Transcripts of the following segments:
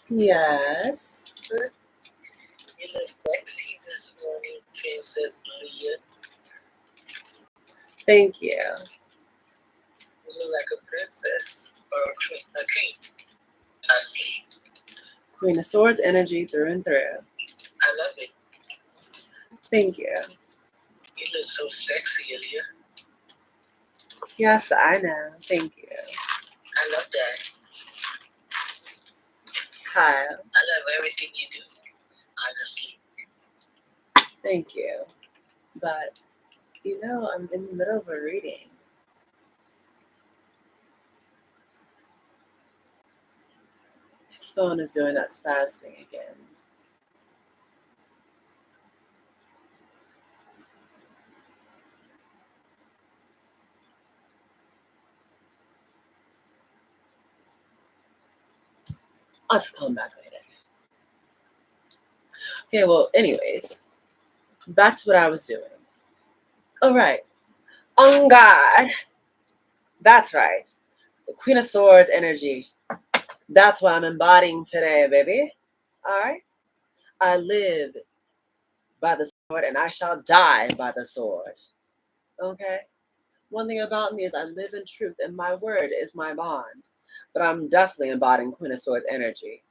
Yes. You look sexy this morning, Princess Leah. Thank you. You look like a princess or a king. Honestly, Queen of Swords energy through and through. I love it. Thank you. You look so sexy, Leah. Yes, I know. Thank you. I love that. Kyle. I love everything you do. Honestly. Thank you. But, I'm in the middle of a reading. His phone is doing that spaz thing again. I'll just call him back later. Okay, well, anyways, back to what I was doing. All right. On God. That's right. The Queen of Swords energy. That's what I'm embodying today, baby. All right. I live by the sword and I shall die by the sword. Okay. One thing about me is I live in truth and my word is my bond. But I'm definitely embodying Queen of Swords energy.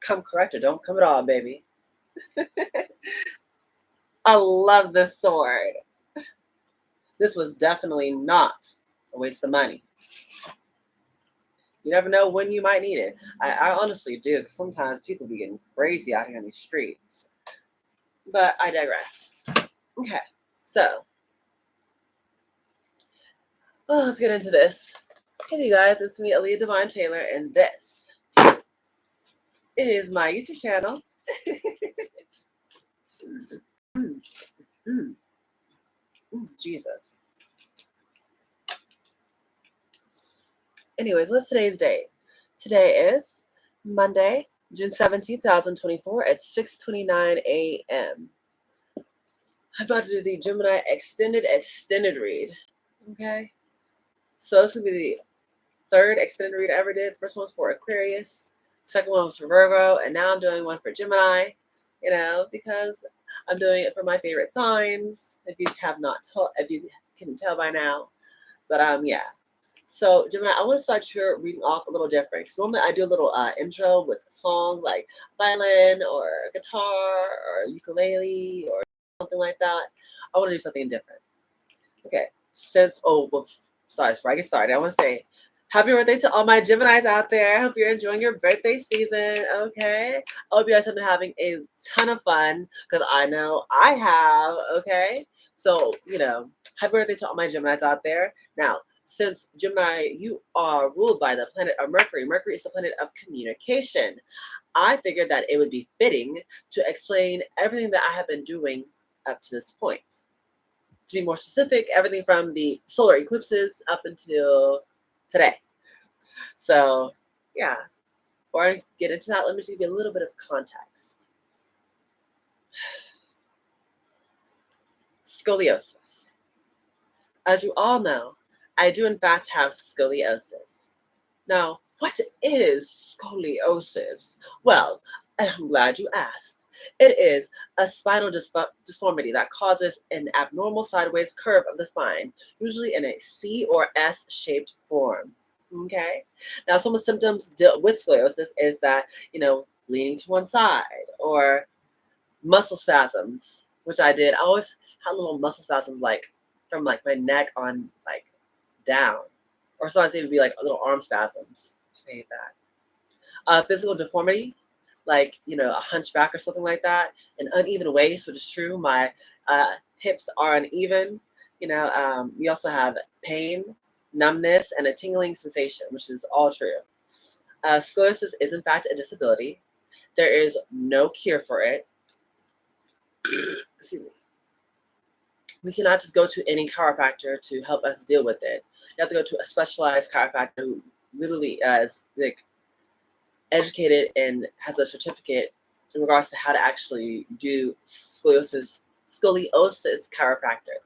Come correct or don't come at all, baby. I love this sword. This was definitely not a waste of money. You never know when you might need it. I honestly do, because sometimes people be getting crazy out here in these streets. But I digress. Okay, so let's get into this. Hey, you guys, it's me, Aaliyah Divine Taylor, and this is my YouTube channel. Jesus. Anyways, what's today's date? Today is Monday, June 17th, 2024 at 6:29 a.m. I'm about to do the Gemini extended read. Okay? So this will be the third extended read I ever did. The first one was for Aquarius. Second one was for Virgo. And now I'm doing one for Gemini, because I'm doing it for my favorite signs. If you can tell by now. But yeah. So Gemini, I want to start your reading off a little different. Because normally I do a little intro with songs like violin or guitar or ukulele or something like that. I want to do something different. Okay. Before I get started, I want to say happy birthday to all my Geminis out there. I hope you're enjoying your birthday season. Okay. I hope you guys have been having a ton of fun because I know I have. Okay. So, happy birthday to all my Geminis out there. Now, since Gemini, you are ruled by the planet of Mercury. Mercury is the planet of communication. I figured that it would be fitting to explain everything that I have been doing up to this point. To be more specific, everything from the solar eclipses up until today. So, yeah. Before I get into that, let me just give you a little bit of context. Scoliosis. As you all know, I do in fact have scoliosis. Now, what is scoliosis? Well, I'm glad you asked. It is a spinal deformity that causes an abnormal sideways curve of the spine, usually in a C or S shaped form. Okay? Now, some of the symptoms with scoliosis is that, leaning to one side or muscle spasms, which I did. I always had little muscle spasms from my neck on down. Or sometimes it would be like little arm spasms. Say that. Physical deformity, a hunchback or something like that. An uneven waist, which is true. My hips are uneven. We also have pain, numbness, and a tingling sensation, which is all true. Scoliosis is in fact a disability. There is no cure for it. Excuse me. We cannot just go to any chiropractor to help us deal with it. You have to go to a specialized chiropractor who literally is educated and has a certificate in regards to how to actually do scoliosis chiropractic.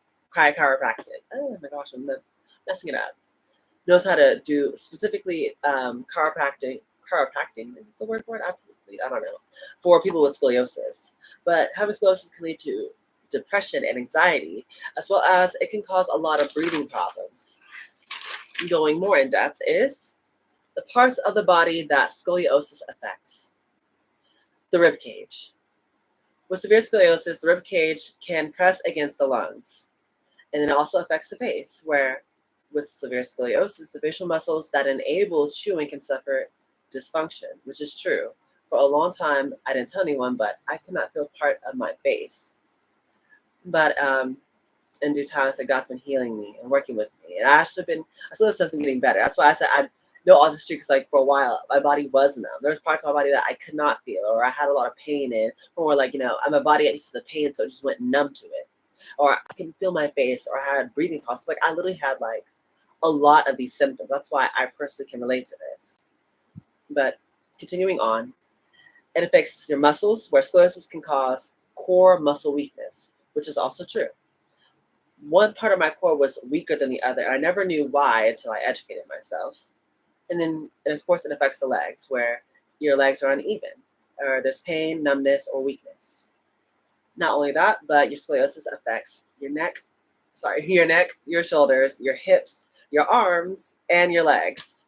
Oh my gosh, I'm messing it up. Knows how to do specifically chiropractic chiropractic, is the word for it? Absolutely, I don't know, for people with scoliosis. But having scoliosis can lead to depression and anxiety, as well as it can cause a lot of breathing problems. Going more in depth is the parts of the body that scoliosis affects. The rib cage. With severe scoliosis, the rib cage can press against the lungs. And it also affects the face, where with severe scoliosis, the facial muscles that enable chewing can suffer dysfunction, which is true. For a long time, I didn't tell anyone, but I could not feel part of my face. But in due time, I said God's been healing me and working with me. And I still have been getting better. That's why I said I know all this because like for a while, my body was numb. There's parts of my body that I could not feel, or I had a lot of pain in, or like, my body got used to the pain, so it just went numb to it. Or I can feel my face, or I had breathing problems. Like I literally had like a lot of these symptoms. That's why I personally can relate to this. But continuing on, it affects your muscles, where scoliosis can cause core muscle weakness, which is also true. One part of my core was weaker than the other. I never knew why until I educated myself. And of course, it affects the legs, where your legs are uneven, or there's pain, numbness, or weakness. Not only that, but your scoliosis affects your neck, your shoulders, your hips, your arms, and your legs,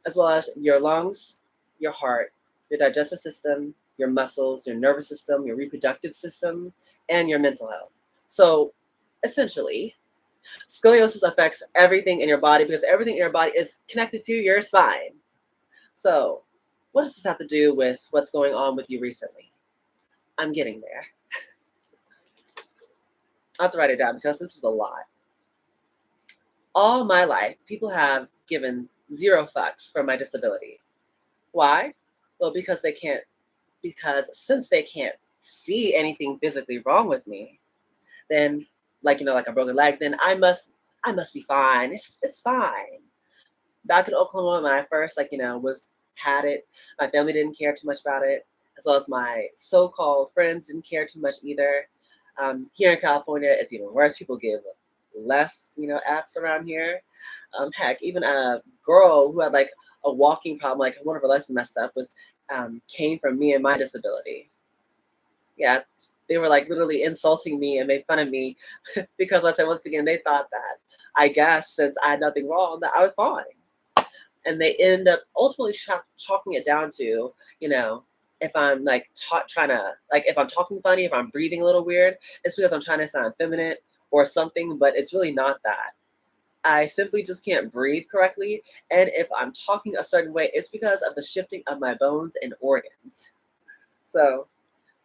as well as your lungs, your heart, your digestive system, your muscles, your nervous system, your reproductive system, and your mental health. So essentially, scoliosis affects everything in your body because everything in your body is connected to your spine. So, what does this have to do with what's going on with you recently? I'm getting there. I have to write it down because this was a lot. All my life, people have given zero fucks for my disability. Why? Well, because since they can't see anything physically wrong with me, then like a broken leg, then I must be fine. It's fine. Back in Oklahoma when I first was had it, my family didn't care too much about it, as well as my so-called friends didn't care too much either. Here in California, it's even worse. People give less, F's around here. Heck, even a girl who had like a walking problem, like one of her legs messed up, was came from me and my disability. Yeah, they were like literally insulting me and made fun of me because I said once again they thought that I guess since I had nothing wrong that I was fine, and they end up ultimately chalking it down to if I'm like trying to like if I'm talking funny, if I'm breathing a little weird, it's because I'm trying to sound feminine or something, but it's really not that. I simply just can't breathe correctly, and if I'm talking a certain way, it's because of the shifting of my bones and organs. So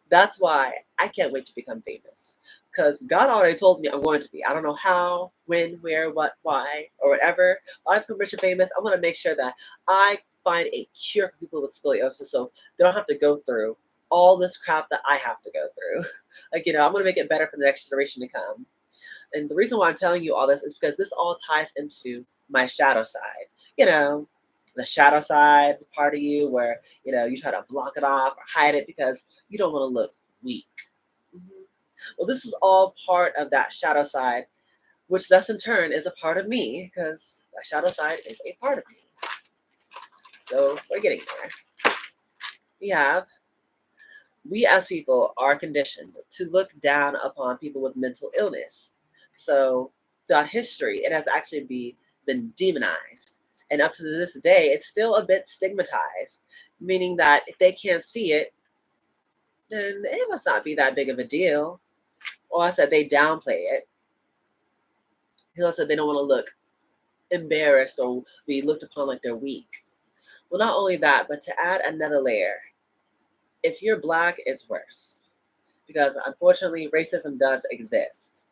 that's why I can't wait to become famous. Because God already told me I'm going to be. I don't know how, when, where, what, why, or whatever. I've permission famous. I want to make sure that I find a cure for people with scoliosis so they don't have to go through all this crap that I have to go through. I'm going to make it better for the next generation to come. And the reason why I'm telling you all this is because this all ties into my shadow side. You know, the shadow side part of you where, you try to block it off or hide it because you don't want to look weak. Mhm. Well, this is all part of that shadow side, which thus in turn is a part of me because my shadow side is a part of me. So we're getting there. We have we as people are conditioned to look down upon people with mental illness. So throughout history, it has actually been demonized. And up to this day, it's still a bit stigmatized, meaning that if they can't see it, then it must not be that big of a deal. Or I said they downplay it. Because I said they don't want to look embarrassed or be looked upon like they're weak. Well, not only that, but to add another layer, if you're black, it's worse. Because unfortunately, racism does exist.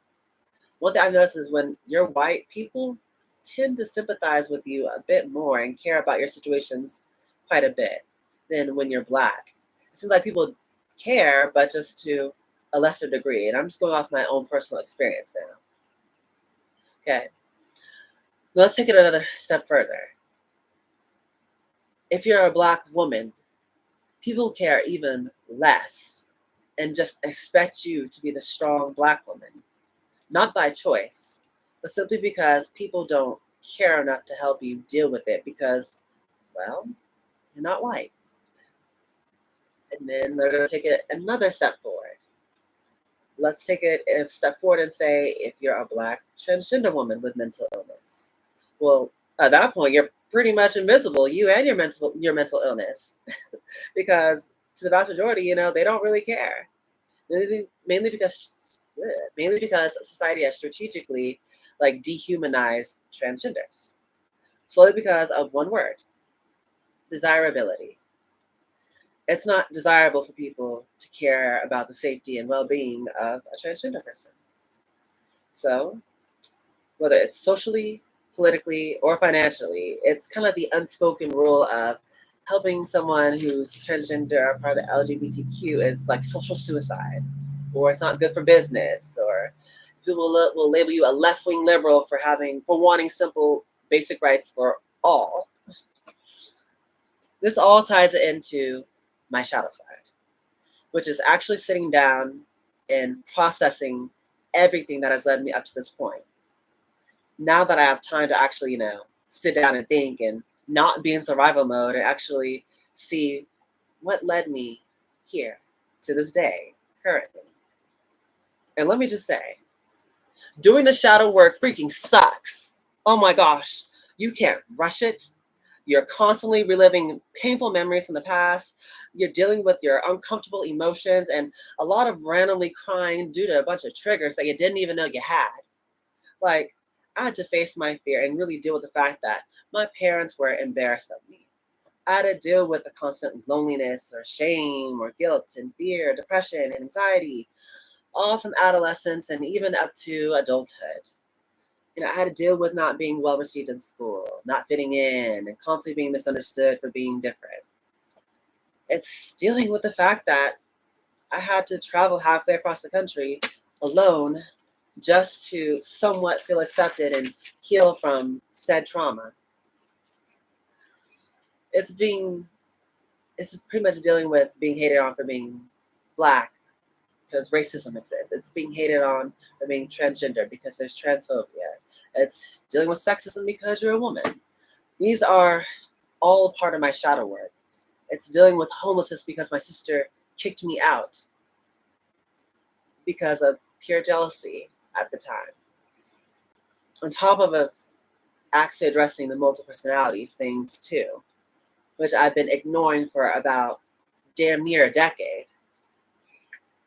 One thing I've noticed is when you're white, people tend to sympathize with you a bit more and care about your situations quite a bit than when you're black. It seems like people care, but just to a lesser degree. And I'm just going off my own personal experience now. Okay, let's take it another step further. If you're a black woman, people care even less and just expect you to be the strong black woman, not by choice, but simply because people don't care enough to help you deal with it because, well, You're not white. And then they're going to take it another step forward. Let's take it a step forward and say if you're a black transgender woman with mental illness. Well, at that point, you're pretty much invisible, you and your mental illness, because to the vast majority, they don't really care. Mainly because society has strategically dehumanized transgenders, solely because of one word: desirability. It's not desirable for people to care about the safety and well-being of a transgender person. So, whether it's socially, politically, or financially, it's kind of the unspoken rule of helping someone who's transgender or part of the LGBTQ is like social suicide, or it's not good for business, or people will label you a left-wing liberal for wanting simple basic rights for all. This all ties it into my shadow side, which is actually sitting down and processing everything that has led me up to this point. Now that I have time to actually, sit down and think and not be in survival mode and actually see what led me here to this day, currently. And let me just say, doing the shadow work freaking sucks. Oh my gosh, you can't rush it. You're constantly reliving painful memories from the past. You're dealing with your uncomfortable emotions and a lot of randomly crying due to a bunch of triggers that you didn't even know you had. Like, I had to face my fear and really deal with the fact that my parents were embarrassed of me. I had to deal with the constant loneliness or shame or guilt and fear, depression and anxiety, all from adolescence and even up to adulthood. I had to deal with not being well received in school, not fitting in, and constantly being misunderstood for being different. It's dealing with the fact that I had to travel halfway across the country alone just to somewhat feel accepted and heal from said trauma. It's being, it's pretty much dealing with being hated on for being black because racism exists. It's being hated on for being transgender because there's transphobia. It's dealing with sexism because you're a woman. These are all part of my shadow work. It's dealing with homelessness because my sister kicked me out because of pure jealousy at the time. On top of actually addressing the multiple personalities things too, which I've been ignoring for about damn near a decade.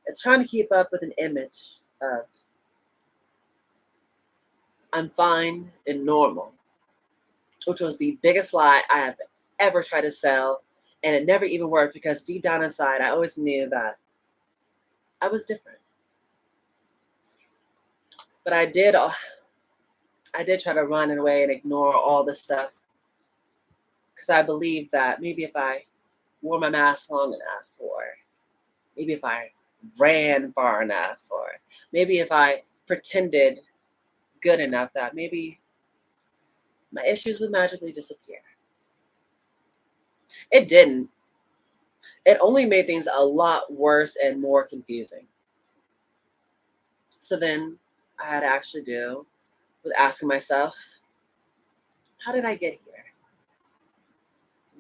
It's trying to keep up with an image of I'm fine and normal, which was the biggest lie I have ever tried to sell, and it never even worked because deep down inside, I always knew that I was different. But I did try to run away and ignore all this stuff because I believed that maybe if I wore my mask long enough, or maybe if I ran far enough, or maybe if I pretended good enough, that maybe my issues would magically disappear. It didn't. It only made things a lot worse and more confusing. So then I had to actually deal with asking myself, how did I get here?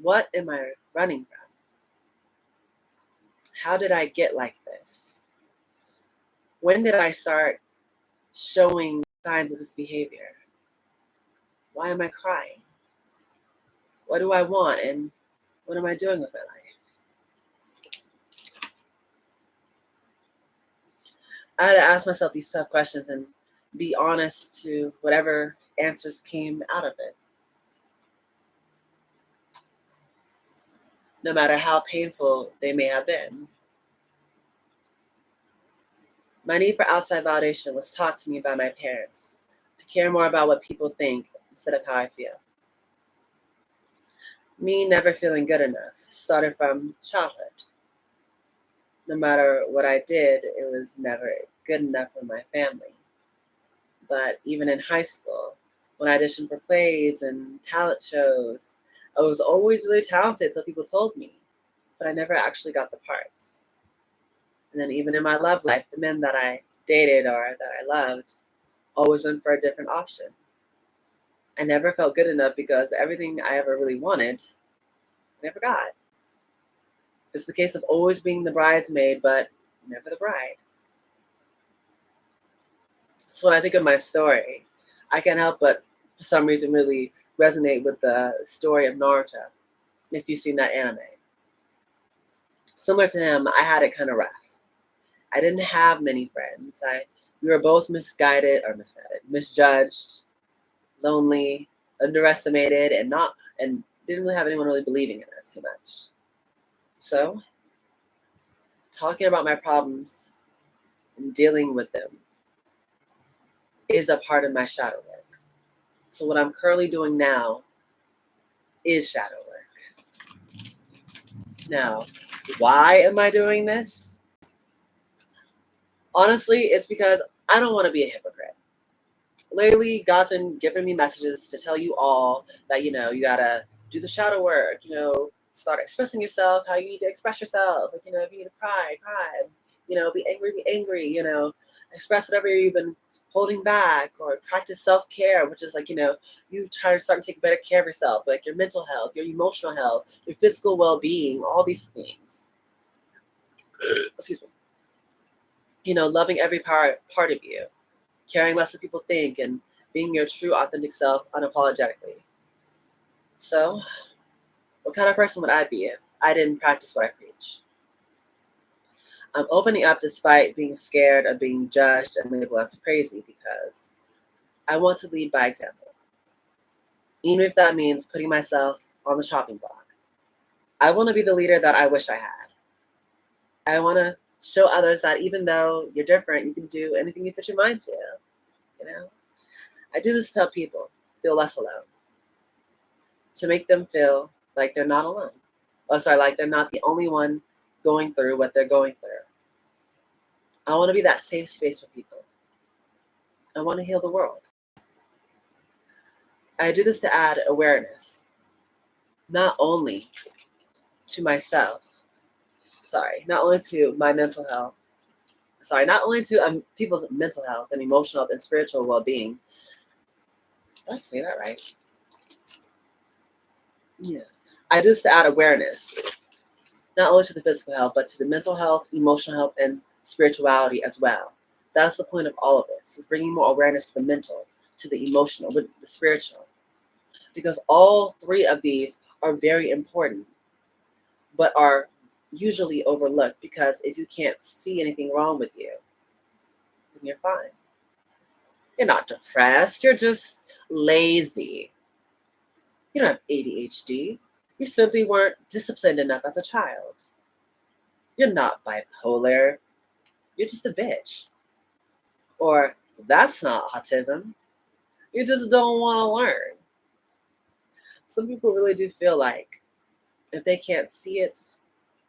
What am I running from? How did I get like this? When did I start showing signs of this behavior? Why am I crying? What do I want and what am I doing with my life? I had to ask myself these tough questions and be honest to whatever answers came out of it. No matter how painful they may have been. My need for outside validation was taught to me by my parents, to care more about what people think instead of how I feel. Me never feeling good enough started from childhood. No matter what I did, it was never good enough for my family. But even in high school, when I auditioned for plays and talent shows, I was always really talented, so people told me, but I never actually got the parts. And then even in my love life, the men that I dated or that I loved always went for a different option. I never felt good enough because everything I ever really wanted I never got. It's the case of always being the bridesmaid, but never the bride. So when I think of my story, I can't help but, for some reason, really resonate with the story of Naruto, if you've seen that anime. Similar to him, I had it kind of rough. I didn't have many friends. We were both misjudged, lonely, underestimated, and didn't really have anyone really believing in us too much. So, talking about my problems and dealing with them is a part of my shadow work. So what I'm currently doing now is shadow work. Now, why am I doing this? Honestly, it's because I don't want to be a hypocrite. Lately, God's been giving me messages to tell you all that, you gotta do the shadow work, start expressing yourself, how you need to express yourself. Like, if you need to cry, cry. Be angry, express whatever you've been holding back, or practice self-care, which is like, you try to start to take better care of yourself, like your mental health, your emotional health, your physical well-being, all these things. Excuse me. Loving every part of you, caring less what people think, and being your true, authentic self unapologetically. So, what kind of person would I be if I didn't practice what I preach? I'm opening up despite being scared of being judged and labeled as crazy because I want to lead by example, even if that means putting myself on the chopping block. I want to be the leader that I wish I had. I want to show others that even though you're different, you can do anything you put your mind to. You know, I do this to help people feel less alone, to make them feel like they're not alone. Oh, sorry, like they're not the only one going through what they're going through. I want to be that safe space for people. I want to heal the world. I do this to add awareness, not only to myself, not only to my mental health, not only to people's mental health and emotional health and spiritual well-being. Did I say that right? Yeah. I do this to add awareness, not only to the physical health, but to the mental health, emotional health, and spirituality as well. That's the point of all of this, is bringing more awareness to the mental, to the emotional, with the spiritual. Because all three of these are very important, but are usually overlooked, because if you can't see anything wrong with you, then you're fine. You're not depressed, you're just lazy. You don't have ADHD. You simply weren't disciplined enough as a child. You're not bipolar. You're just a bitch. Or that's not autism. You just don't want to learn. Some people really do feel like if they can't see it,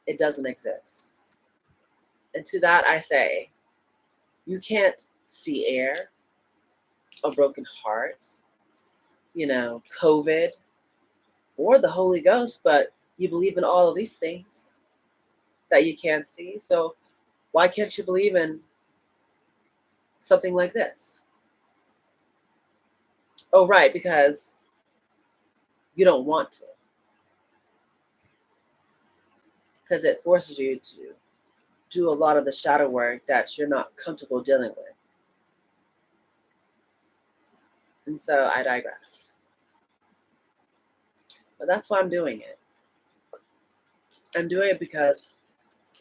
it doesn't exist. And to that I say, you can't see air, a broken heart, COVID, or the Holy Ghost, but you believe in all of these things that you can't see. So why can't you believe in something like this? Oh, right, because you don't want to. Because it forces you to do a lot of the shadow work that you're not comfortable dealing with. And so I digress. But that's why I'm doing it. I'm doing it because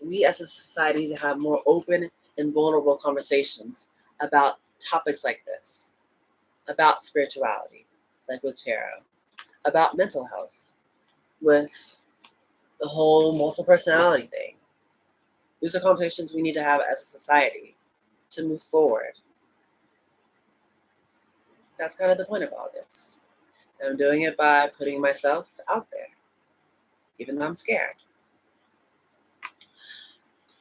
we as a society need to have more open and vulnerable conversations about topics like this, about spirituality, like with tarot, about mental health, with the whole multiple personality thing. These are conversations we need to have as a society to move forward. That's kind of the point of all this. And I'm doing it by putting myself out there, even though I'm scared.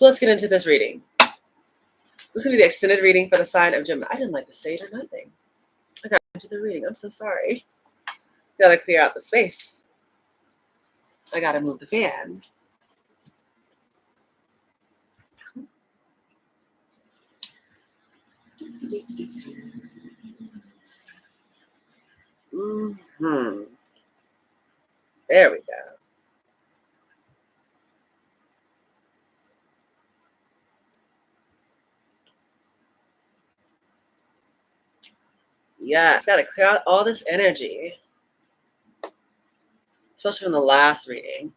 Let's get into this reading. This is going to be the extended reading for the sign of Gemini. I didn't like the sage or nothing. I got into the reading. I'm so sorry. Gotta clear out the space. I gotta move the fan. Mm-hmm. There we go. Yeah, it's got to clear out all this energy, especially from the last reading.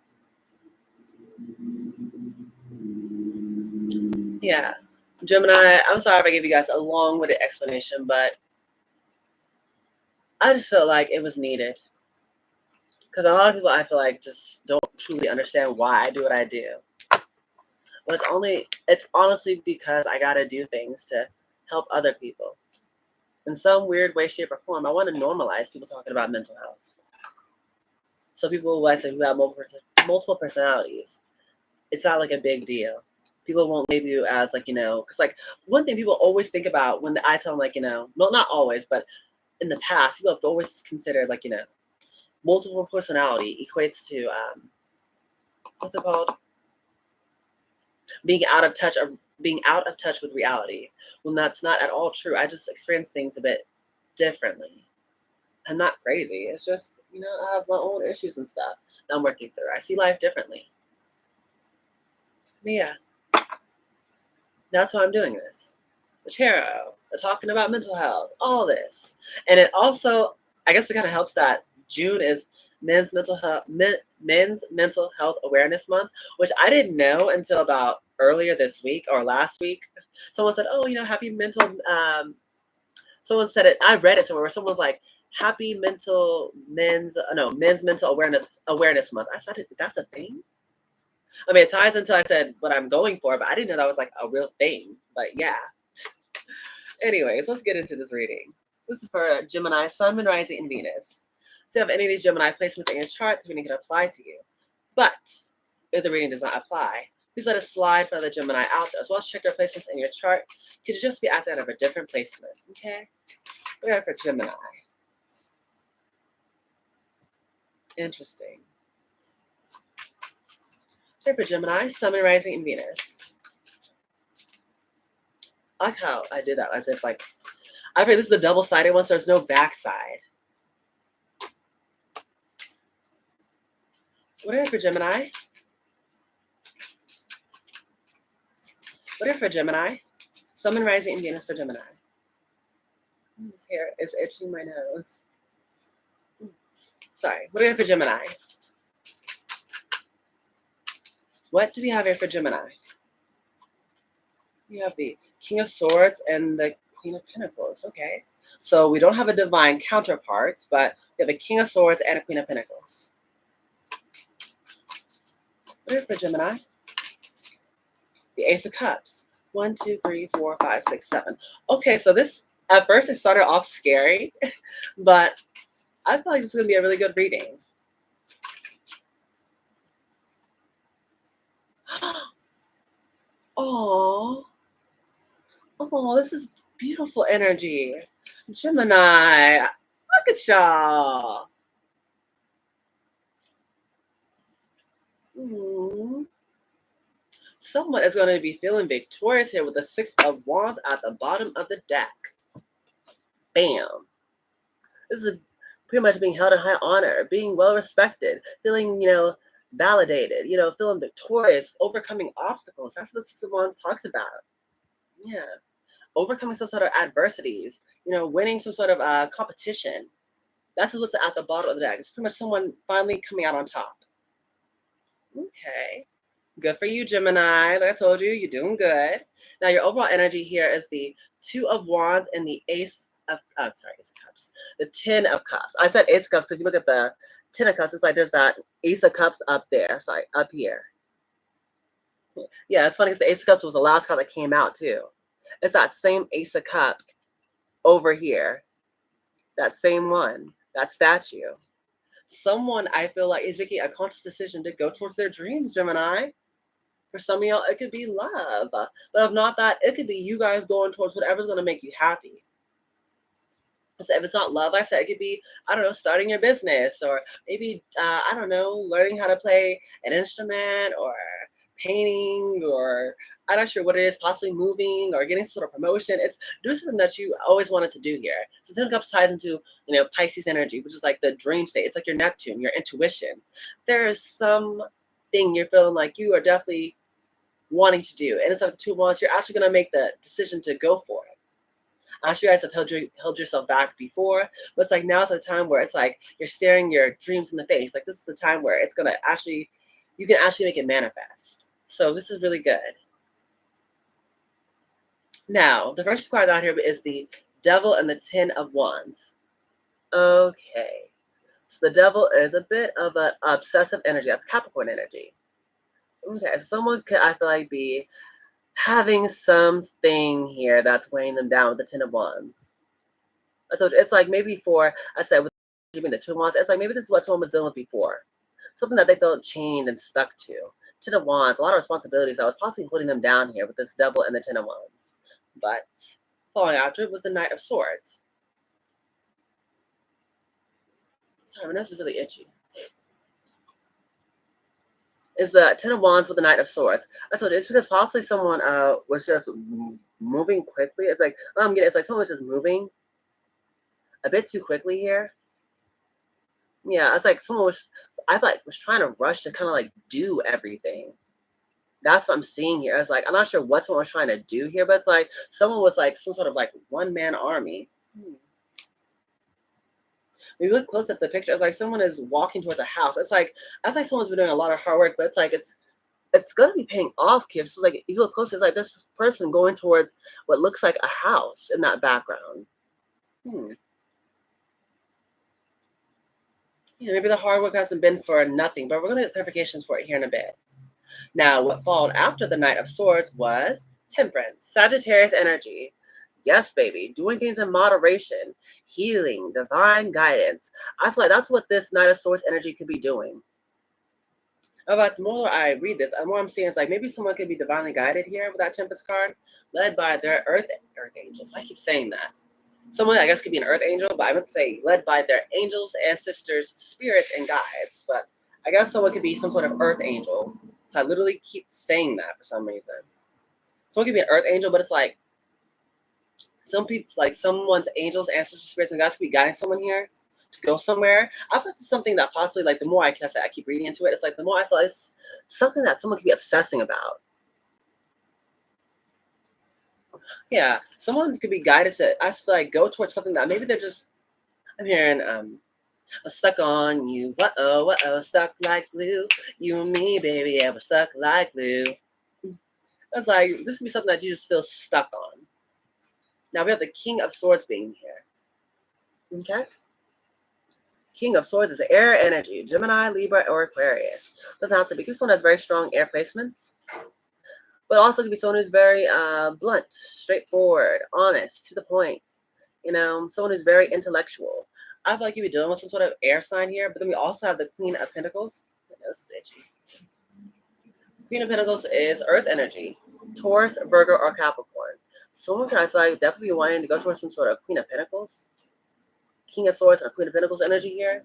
Yeah. Gemini, I'm sorry if I gave you guys a long-winded explanation, but I just felt like it was needed. Because a lot of people, I feel like, just don't truly understand why I do what I do. But it's honestly because I got to do things to help other people. In some weird way, shape, or form, I want to normalize people talking about mental health. So people, like I said, who have multiple personalities, it's not like a big deal. People won't label you as like, because like one thing people always think about when I tell them like, well, not always, but in the past, people have always considered like, multiple personality equates to what's it called? Being out of touch with reality. When that's not at all true. I just experience things a bit differently. I'm not crazy. It's just, I have my own issues and stuff that I'm working through. I see life differently. But yeah. That's why I'm doing this. The tarot, the talking about mental health, all this. And it also, I guess it kind of helps that June is men's mental health awareness month, which I didn't know until about earlier this week or last week. Someone said, "Oh, happy mental." Someone said it. I read it somewhere where someone was like, "Happy men's mental awareness month." I said, "That's a thing." I mean, it ties into I said what I'm going for, but I didn't know that was like a real thing. But yeah. Anyways, let's get into this reading. This is for Gemini, Sun, Moon, Rising, and Venus. So if any of these Gemini placements in your chart, this reading can apply to you. But if the reading does not apply, please let it slide for the Gemini out there. As well as check their placements in your chart. Could you just be acting out of a different placement? Okay? We're here for Gemini. Interesting. Here for Gemini, Sun, Moon, Rising, and Venus. I like how I did that as if like I heard this is a double-sided one, so there's no backside. What are for Gemini? What are for Gemini? Sun, Moon, Rising, and Venus for Gemini. This hair is itching my nose. Sorry. What are for Gemini? What do we have here for Gemini? We have the King of Swords and the Queen of Pentacles. Okay. So we don't have a divine counterpart, but we have a King of Swords and a Queen of Pentacles. What are for Gemini? The Ace of Cups. 1, 2, 3, 4, 5, 6, 7. Okay, so this, at first it started off scary, but I feel like this is going to be a really good reading. Oh, this is beautiful energy. Gemini, look at y'all. Someone is going to be feeling victorious here with the Six of Wands at the bottom of the deck. Bam. This is pretty much being held in high honor, being well respected, feeling, validated, feeling victorious, overcoming obstacles. That's what the Six of Wands talks about. Yeah. Overcoming some sort of adversities, winning some sort of competition. That's what's at the bottom of the deck. It's pretty much someone finally coming out on top. Okay. Good for you, Gemini. Like I told you, you're doing good. Now, your overall energy here is the Two of Wands and the Ace of Cups. The Ten of Cups. I said Ace of Cups because if you look at the Ten of Cups, it's like there's that Ace of Cups up there. Sorry, up here. Yeah, it's funny because the Ace of Cups was the last card that came out too. It's that same Ace of Cup over here. That same one. That statue. Someone, I feel like, is making a conscious decision to go towards their dreams, Gemini. For some of y'all, it could be love. But if not that, it could be you guys going towards whatever's going to make you happy. So if it's not love, I said it could be, I don't know, starting your business or maybe, I don't know, learning how to play an instrument or painting or I'm not sure what it is, possibly moving or getting some sort of promotion. It's doing something that you always wanted to do here. So Ten of Cups ties into, Pisces energy, which is like the dream state. It's like your Neptune, your intuition. There is something you're feeling like you are definitely wanting to do. And it's like the Two of Wands, you're actually going to make the decision to go for it. I'm sure you guys have held yourself back before, but it's like now's the time where it's like you're staring your dreams in the face. Like this is the time where it's gonna actually, you can actually make it manifest. So this is really good. Now, the first card out here is the Devil and the Ten of Wands. Okay. So the Devil is a bit of an obsessive energy. That's Capricorn energy. Okay, so someone could, I feel like, be having something here that's weighing them down with the Ten of Wands. I told you, it's like maybe for, I said, with the Two of Wands, it's like maybe this is what someone was dealing with before. Something that they felt chained and stuck to. Ten of Wands, a lot of responsibilities that was possibly holding them down here with this Devil and the Ten of Wands. But following after it was the Knight of Swords. Sorry, my nose is really itchy. Is the Ten of Wands with the Knight of Swords. I told you, it's because possibly someone was just moving quickly. It's like, it's like someone was just moving a bit too quickly here. Yeah, it's like someone was, I feel like, was trying to rush to kind of like do everything. That's what I'm seeing here. It's like, I'm not sure what someone was trying to do here, but it's like someone was like some sort of like one-man army. When you look close at the picture, it's like someone is walking towards a house. It's like, I feel like someone's been doing a lot of hard work, but it's like it's gonna be paying off, kids. So like if you look close, it's like this person going towards what looks like a house in that background. Yeah, maybe the hard work hasn't been for nothing, but we're gonna get clarifications for it here in a bit. Now, what followed after the Knight of Swords was Temperance, Sagittarius energy. Yes, baby, doing things in moderation, healing, divine guidance. I feel like that's what this Knight of Swords energy could be doing. But the more I read this, the more I'm seeing it's like maybe someone could be divinely guided here with that Temperance card, led by their earth angels. I keep saying that. Someone I guess could be an earth angel, but I would say led by their angels, ancestors, spirits, and guides. But I guess someone could be some sort of earth angel. So I literally keep saying that for some reason. Someone could be an earth angel, but it's like some people, like someone's angels, ancestors, spirits, and guides could be guiding someone here to go somewhere. I feel like it's something that possibly, like, the more I keep reading into it, it's like the more I feel like it's something that someone could be obsessing about. Yeah, someone could be guided to, I feel like, go towards something that maybe they're just, I'm hearing, I'm stuck on you, uh-oh, stuck like glue. You and me, baby, yeah, we're stuck like glue. I was like, this could be something that you just feel stuck on. Now we have the King of Swords being here. Okay? King of Swords is air energy, Gemini, Libra, or Aquarius. Doesn't have to be. This one has very strong air placements, but also could be someone who's very blunt, straightforward, honest, to the point. You know, someone who's very intellectual. I feel like you'd be dealing with some sort of air sign here, but then we also have the Queen of Pentacles. Queen of Pentacles is Earth energy, Taurus, Virgo, or Capricorn. Someone could, I feel like, definitely be wanting to go towards some sort of Queen of Pentacles, King of Swords, or Queen of Pentacles energy here.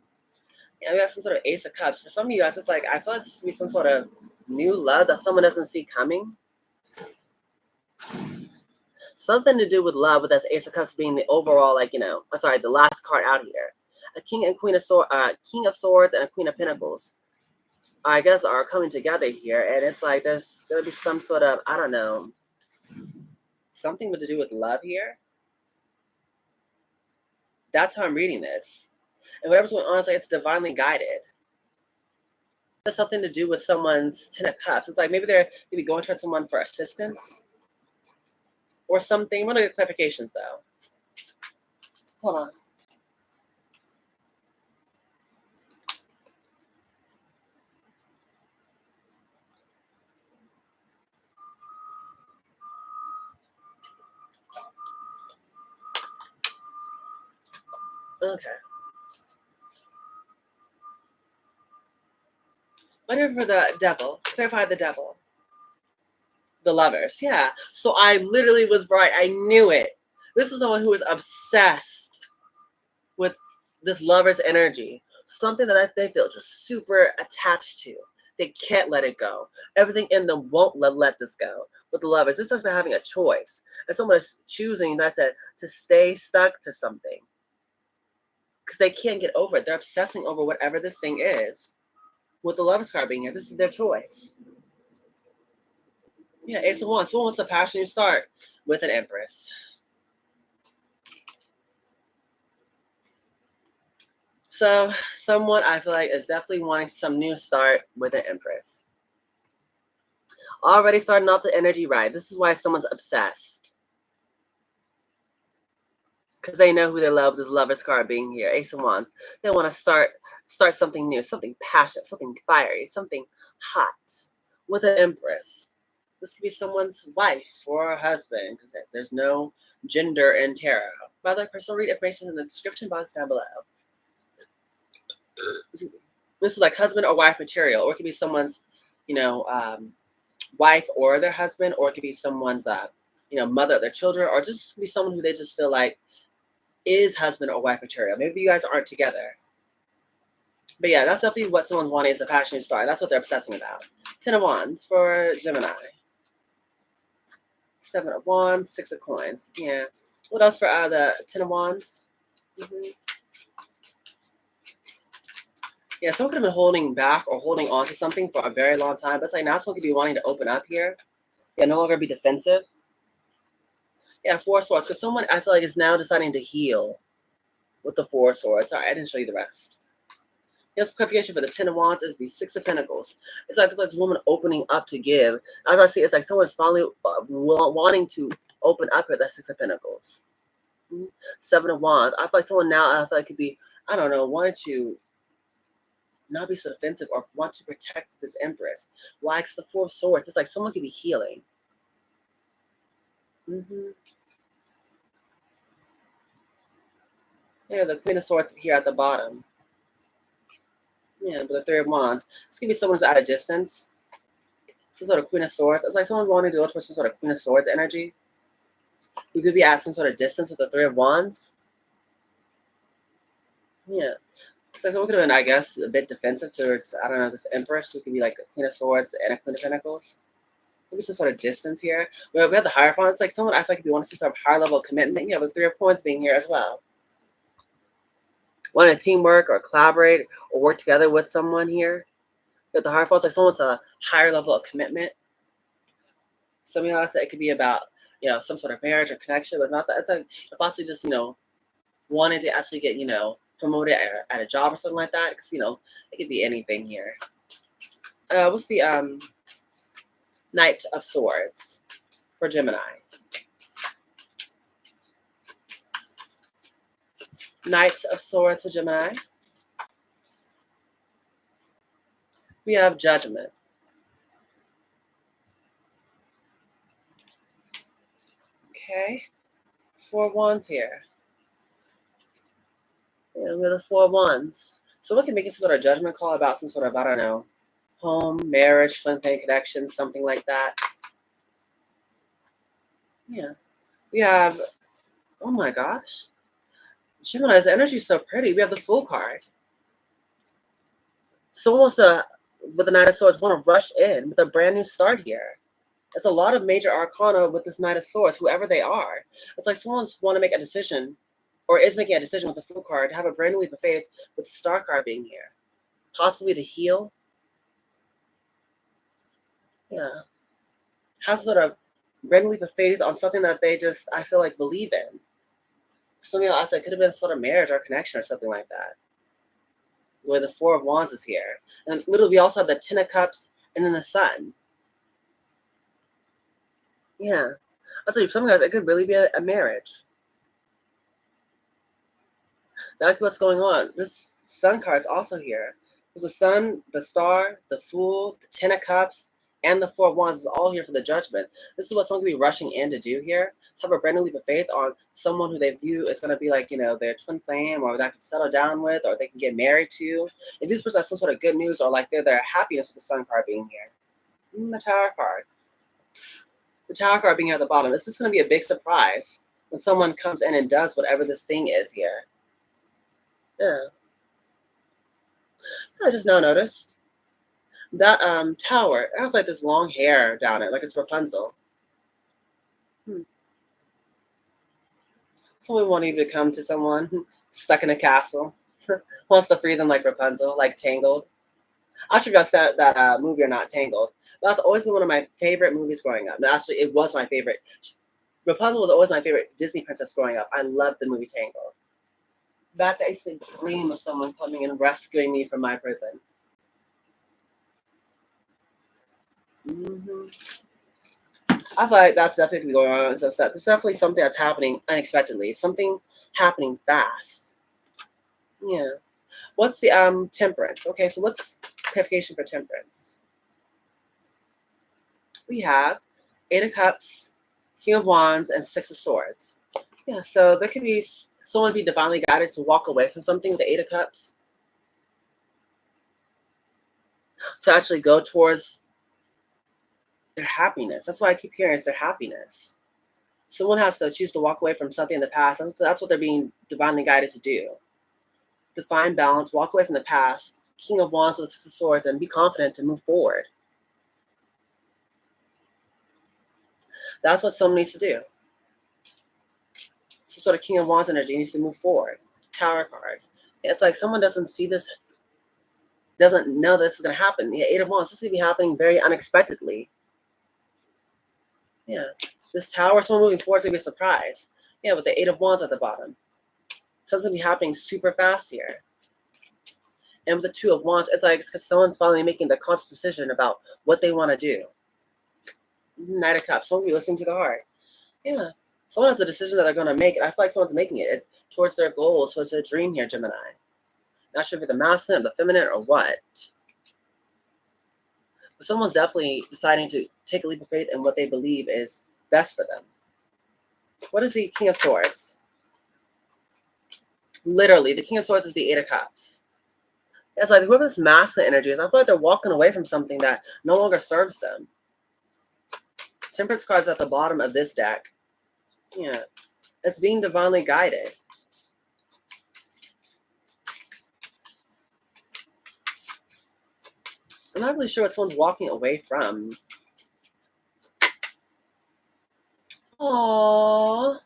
And we have some sort of Ace of Cups. For some of you guys, it's like, I feel like this would be some sort of new love that someone doesn't see coming. Something to do with love, with this Ace of Cups being the overall, like, the last card out here. A King and Queen of King of Swords and a Queen of Pentacles, I guess, are coming together here. And it's like there's going to be some sort of, I don't know, something to do with love here. That's how I'm reading this. And whatever's going on, it's like it's divinely guided. There's something to do with someone's Ten of Cups. It's like maybe they're going towards someone for assistance or something. I'm going to get clarifications, though. Hold on. Okay. Whatever for the devil. Clarify the devil. The lovers. Yeah. So I literally was right. I knew it. This is someone who is obsessed with this lover's energy. Something that they feel just super attached to. They can't let it go. Everything in them won't let this go. With the lovers, this is about having a choice. And someone is choosing, I said, to stay stuck to something. Because they can't get over it. They're obsessing over whatever this thing is. With the Lovers card being here, this is their choice. Yeah, Ace of Wands. Someone wants a passionate start with an Empress. So someone I feel like is definitely wanting some new start with an Empress. Already starting off the energy right. This is why someone's obsessed. Because they know who they love with this Lover's card being here. Ace of Wands. They want to start something new, something passionate, something fiery, something hot with an Empress. This could be someone's wife or husband because there's no gender in tarot. Rather, personal read information in the description box down below. This is like husband or wife material, or it could be someone's, you know, wife or their husband, or it could be someone's, mother of their children, or just be someone who they just feel like is husband or wife material. Maybe you guys aren't together. But yeah, that's definitely what someone's wanting is a passionate star. That's what they're obsessing about. 10 of Wands for Gemini. 7 of Wands, 6 of Coins. Yeah. What else for the 10 of Wands? Yeah, someone could have been holding back or holding on to something for a very long time. But it's like now someone could be wanting to open up here. Yeah, no longer be defensive. Yeah, 4 of Swords. Because someone, I feel like, is now deciding to heal with the 4 of Swords. Sorry, I didn't show you the rest. Yes, clarification for the 10 of Wands is the 6 of Pentacles. It's like this woman opening up to give. As I see, it's like someone's finally wanting to open up at that 6 of Pentacles. 7 of Wands. I feel like someone now, I feel like could be, I don't know, wanting to not be so defensive or want to protect this Empress. Why? It's the 4 of Swords. It's like someone could be healing. Yeah, the Queen of Swords here at the bottom. Yeah, but the 3 of Wands. This could be someone who's at a distance. Some sort of Queen of Swords. It's like someone wanting to go towards some sort of Queen of Swords energy. We could be at some sort of distance with the 3 of Wands. Yeah. So someone could have been, I guess, a bit defensive towards, I don't know, this Empress who could be like a Queen of Swords and a Queen of Pentacles. Maybe some sort of distance here. We have the Hierophant. It's like someone I feel like if you want to see some higher level of commitment, you have the 3 of Coins being here as well. Want to teamwork or collaborate or work together with someone here. But the Hierophant, it's like someone's a higher level of commitment. Some of y'all said it could be about, some sort of marriage or connection, but not that. It's like possibly just, wanting to actually get, promoted at a job or something like that. Because, it could be anything here. What's the Knight of Swords for Gemini? Knight of Swords for Gemini. We have Judgment. Okay. 4 of Wands here. Yeah, we have the 4 of Wands. So we can make a sort of judgment call about some sort of, I don't know, home, marriage, twin flame connection, something like that. Yeah. We have, oh my gosh. Gemini's energy is so pretty. We have the Fool card. Someone wants to, with the Knight of Swords, want to rush in with a brand new start here. There's a lot of major arcana with this Knight of Swords, whoever they are. It's like someone's want to make a decision, or is making a decision with the Fool card to have a brand new leap of faith with the Star card being here. Possibly to heal. Yeah. Have sort of brand new leap of faith on something that they just, I feel like, believe in. Something else that could have been sort of marriage or connection or something like that. Where the 4 of Wands is here. And literally we also have the 10 of Cups and then the Sun. Yeah. I'll tell you, some guys, it could really be a marriage. That's what's going on. This Sun card is also here. There's the Sun, the Star, the Fool, the 10 of Cups, and the 4 of Wands is all here for the Judgment. This is what someone could be rushing in to do here. To have a brand new leap of faith on someone who they view is going to be like, their twin flame, or that could settle down with, or they can get married to. If this person has some sort of good news, or like their happiness with the Sun card being here. The Tower card. The Tower card being at the bottom. This is going to be a big surprise when someone comes in and does whatever this thing is here. Yeah. I just now noticed that tower, it has like this long hair down it, like it's Rapunzel. Someone wanting to come to someone stuck in a castle, wants to free them like Rapunzel, like Tangled. I should have that movie or not Tangled. That's always been one of my favorite movies growing up. Actually, it was my favorite. Rapunzel was always my favorite Disney princess growing up. I loved the movie Tangled. Back, I used to dream of someone coming and rescuing me from my prison. hmm I feel like that's definitely going on. So that's definitely something that's happening unexpectedly. Something happening fast. Yeah. What's the temperance? Okay, so what's clarification for temperance? We have Eight of Cups, King of Wands, and Six of Swords. Yeah, so there could be someone be divinely guided to walk away from something with the Eight of Cups, to actually go towards their happiness. That's why I keep hearing it's their happiness. Someone has to choose to walk away from something in the past. That's what they're being divinely guided to do. To find balance, walk away from the past, King of Wands with Six of Swords, and be confident to move forward. That's what someone needs to do. Some sort of King of Wands energy needs to move forward. Tower card. It's like someone doesn't see this, doesn't know this is going to happen. The Eight of Wands, this is going to be happening very unexpectedly. Yeah. This tower, someone moving forward is going to be a surprise. Yeah, with the Eight of Wands at the bottom. Something's going to be happening super fast here. And with the Two of Wands, it's like it's because someone's finally making the conscious decision about what they want to do. Knight of Cups, someone will be listening to the heart. Yeah. Someone has a decision that they're going to make, and I feel like someone's making it towards their goals. So it's a dream here, Gemini. Not sure if it's the masculine, the feminine, or what. But someone's definitely deciding to take a leap of faith in what they believe is best for them. What is the King of Swords? Literally, the King of Swords is the Eight of Cups. It's like whoever this masculine energy is, I feel like they're walking away from something that no longer serves them. Temperance card is at the bottom of this deck. Yeah. It's being divinely guided. I'm not really sure what someone's walking away from. Aww.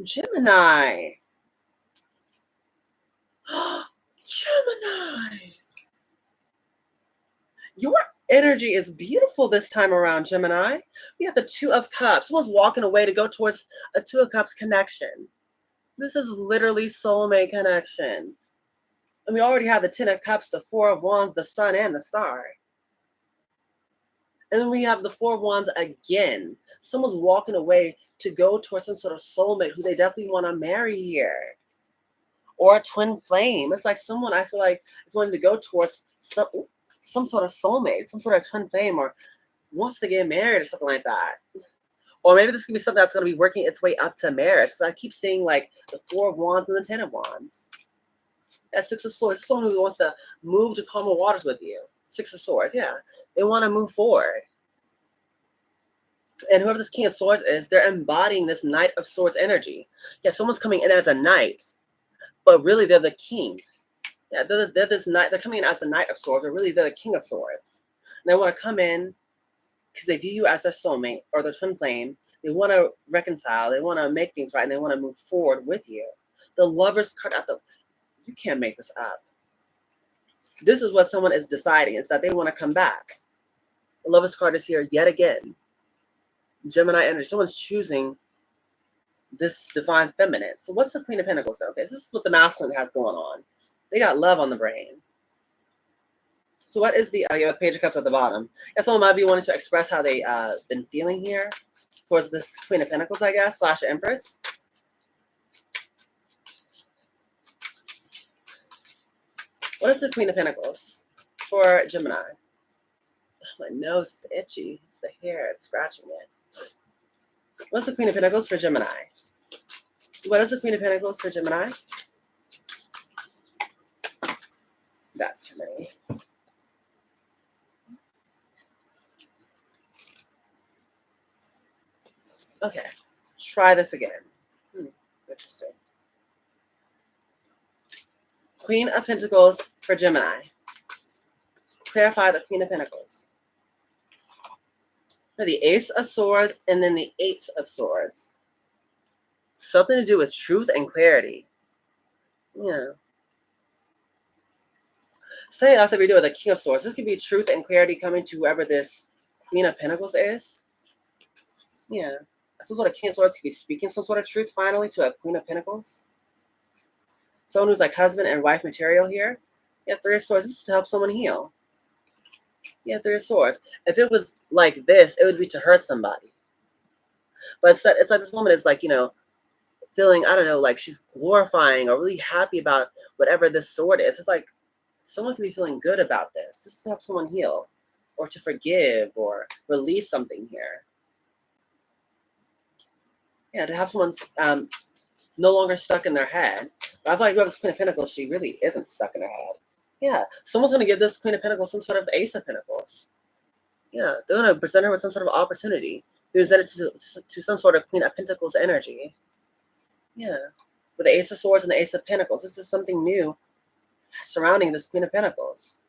Gemini. Gemini. Your energy is beautiful this time around, Gemini. We have the Two of Cups. Someone's walking away to go towards a Two of Cups connection. This is literally soulmate connection. And we already have the Ten of Cups, the Four of Wands, the Sun, and the Star. And then we have the Four of Wands again. Someone's walking away to go towards some sort of soulmate who they definitely want to marry here. Or a twin flame. It's like someone I feel like is wanting to go towards some sort of soulmate, some sort of twin flame, or wants to get married or something like that. Or maybe this could be something that's going to be working its way up to marriage. So I keep seeing like the Four of Wands and the Ten of Wands. That Six of Swords, someone who wants to move to calmer waters with you. Six of Swords, yeah. They want to move forward. And whoever this King of Swords is, they're embodying this Knight of Swords energy. Yeah, someone's coming in as a knight, but really they're the king. Yeah, they're this knight. They're coming in as the Knight of Swords, but really they're the King of Swords. And they want to come in because they view you as their soulmate or their twin flame. They want to reconcile. They want to make things right, and they want to move forward with you. The Lover's card at the... You can't make this up. This is what someone is deciding, is that they want to come back. The Lover's card is here yet again. Gemini energy. Someone's choosing this divine feminine. So what's the Queen of Pentacles? Okay, this is what the masculine has going on. They got love on the brain. So what is the Page of Cups at the bottom? Yeah, someone might be wanting to express how they been feeling here towards this Queen of Pentacles, I guess, / Empress. What is the Queen of Pentacles for Gemini? My nose is itchy. It's the hair. It's scratching it. What's the Queen of Pentacles for Gemini? What is the Queen of Pentacles for Gemini? That's too many. Okay, try this again. Interesting. Queen of Pentacles for Gemini. Clarify the Queen of Pentacles. Now the Ace of Swords and then the Eight of Swords. Something to do with truth and clarity. Yeah. Say else if we do with the King of Swords. This could be truth and clarity coming to whoever this Queen of Pentacles is. Yeah. Some sort of King of Swords could be speaking some sort of truth finally to a Queen of Pentacles. Someone who's like husband and wife material here. Yeah, Three of Swords. This is to help someone heal. Yeah, Three of Swords. If it was like this, it would be to hurt somebody. But it's like this woman is like, feeling, I don't know, like she's glorifying or really happy about whatever this sword is. It's like someone can be feeling good about this. This is to help someone heal or to forgive or release something here. Yeah, to have someone's no longer stuck in their head. But I feel like whoever this Queen of Pentacles, she really isn't stuck in her head. Yeah, someone's going to give this Queen of Pentacles some sort of Ace of Pentacles. Yeah, they're going to present her with some sort of opportunity. Present it to some sort of Queen of Pentacles energy. Yeah, with the Ace of Swords and the Ace of Pentacles. This is something new surrounding this Queen of Pentacles.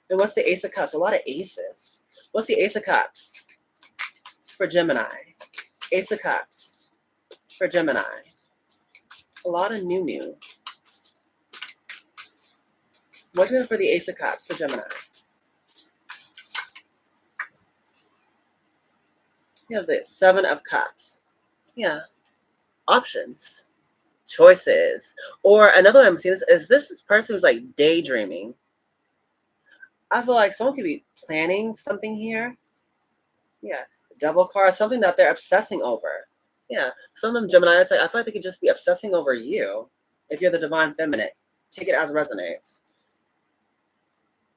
And what's the Ace of Cups? A lot of aces. What's the Ace of Cups for Gemini? Ace of Cups for Gemini. A lot of new. What's good for the Ace of Cups for Gemini? You have the Seven of Cups. Yeah. Options. Choices. Or another way I'm seeing this is this person who's like daydreaming. I feel like someone could be planning something here. Yeah. Double card, something that they're obsessing over. Yeah. Some of them Gemini, it's like I feel like they could just be obsessing over you if you're the divine feminine. Take it as it resonates.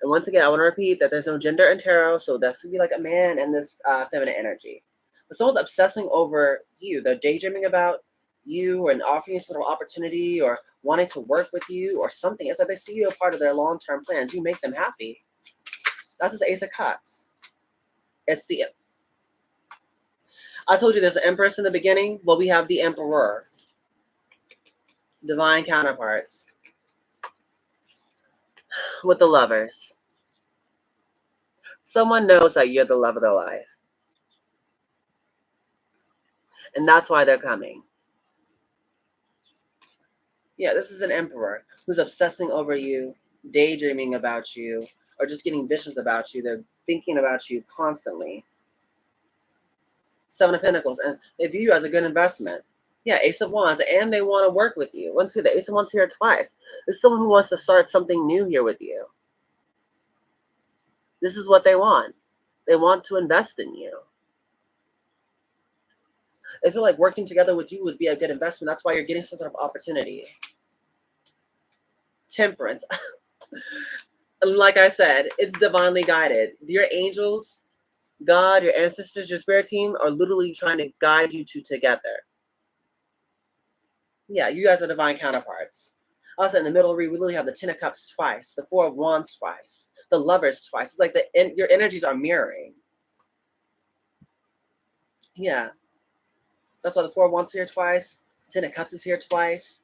And once again, I want to repeat that there's no gender in tarot, so that's going to be like a man and this feminine energy. But someone's obsessing over you. They're daydreaming about you and offering you sort of opportunity or wanting to work with you or something. It's like they see you a part of their long-term plans. You make them happy. That's this Ace of Cups. It's the... I told you there's an Empress in the beginning. Well, we have the Emperor. Divine counterparts. With the Lovers. Someone knows that you're the love of their life. And that's why they're coming. Yeah, this is an Emperor who's obsessing over you, daydreaming about you, or just getting visions about you. They're thinking about you constantly. Seven of Pentacles, and they view you as a good investment. Yeah, Ace of Wands, and they want to work with you. Once again, the Ace of Wands here twice. There's someone who wants to start something new here with you. This is what they want. They want to invest in you. They feel like working together with you would be a good investment. That's why you're getting some sort of opportunity. Temperance. Like I said, it's divinely guided. Your angels, God, your ancestors, your spirit team are literally trying to guide you two together. Yeah, you guys are divine counterparts. Also, in the middle read, we literally have the Ten of Cups twice, the Four of Wands twice, the Lovers twice. It's like your energies are mirroring. Yeah. That's why the Four of Wands is here twice, Ten of Cups is here twice,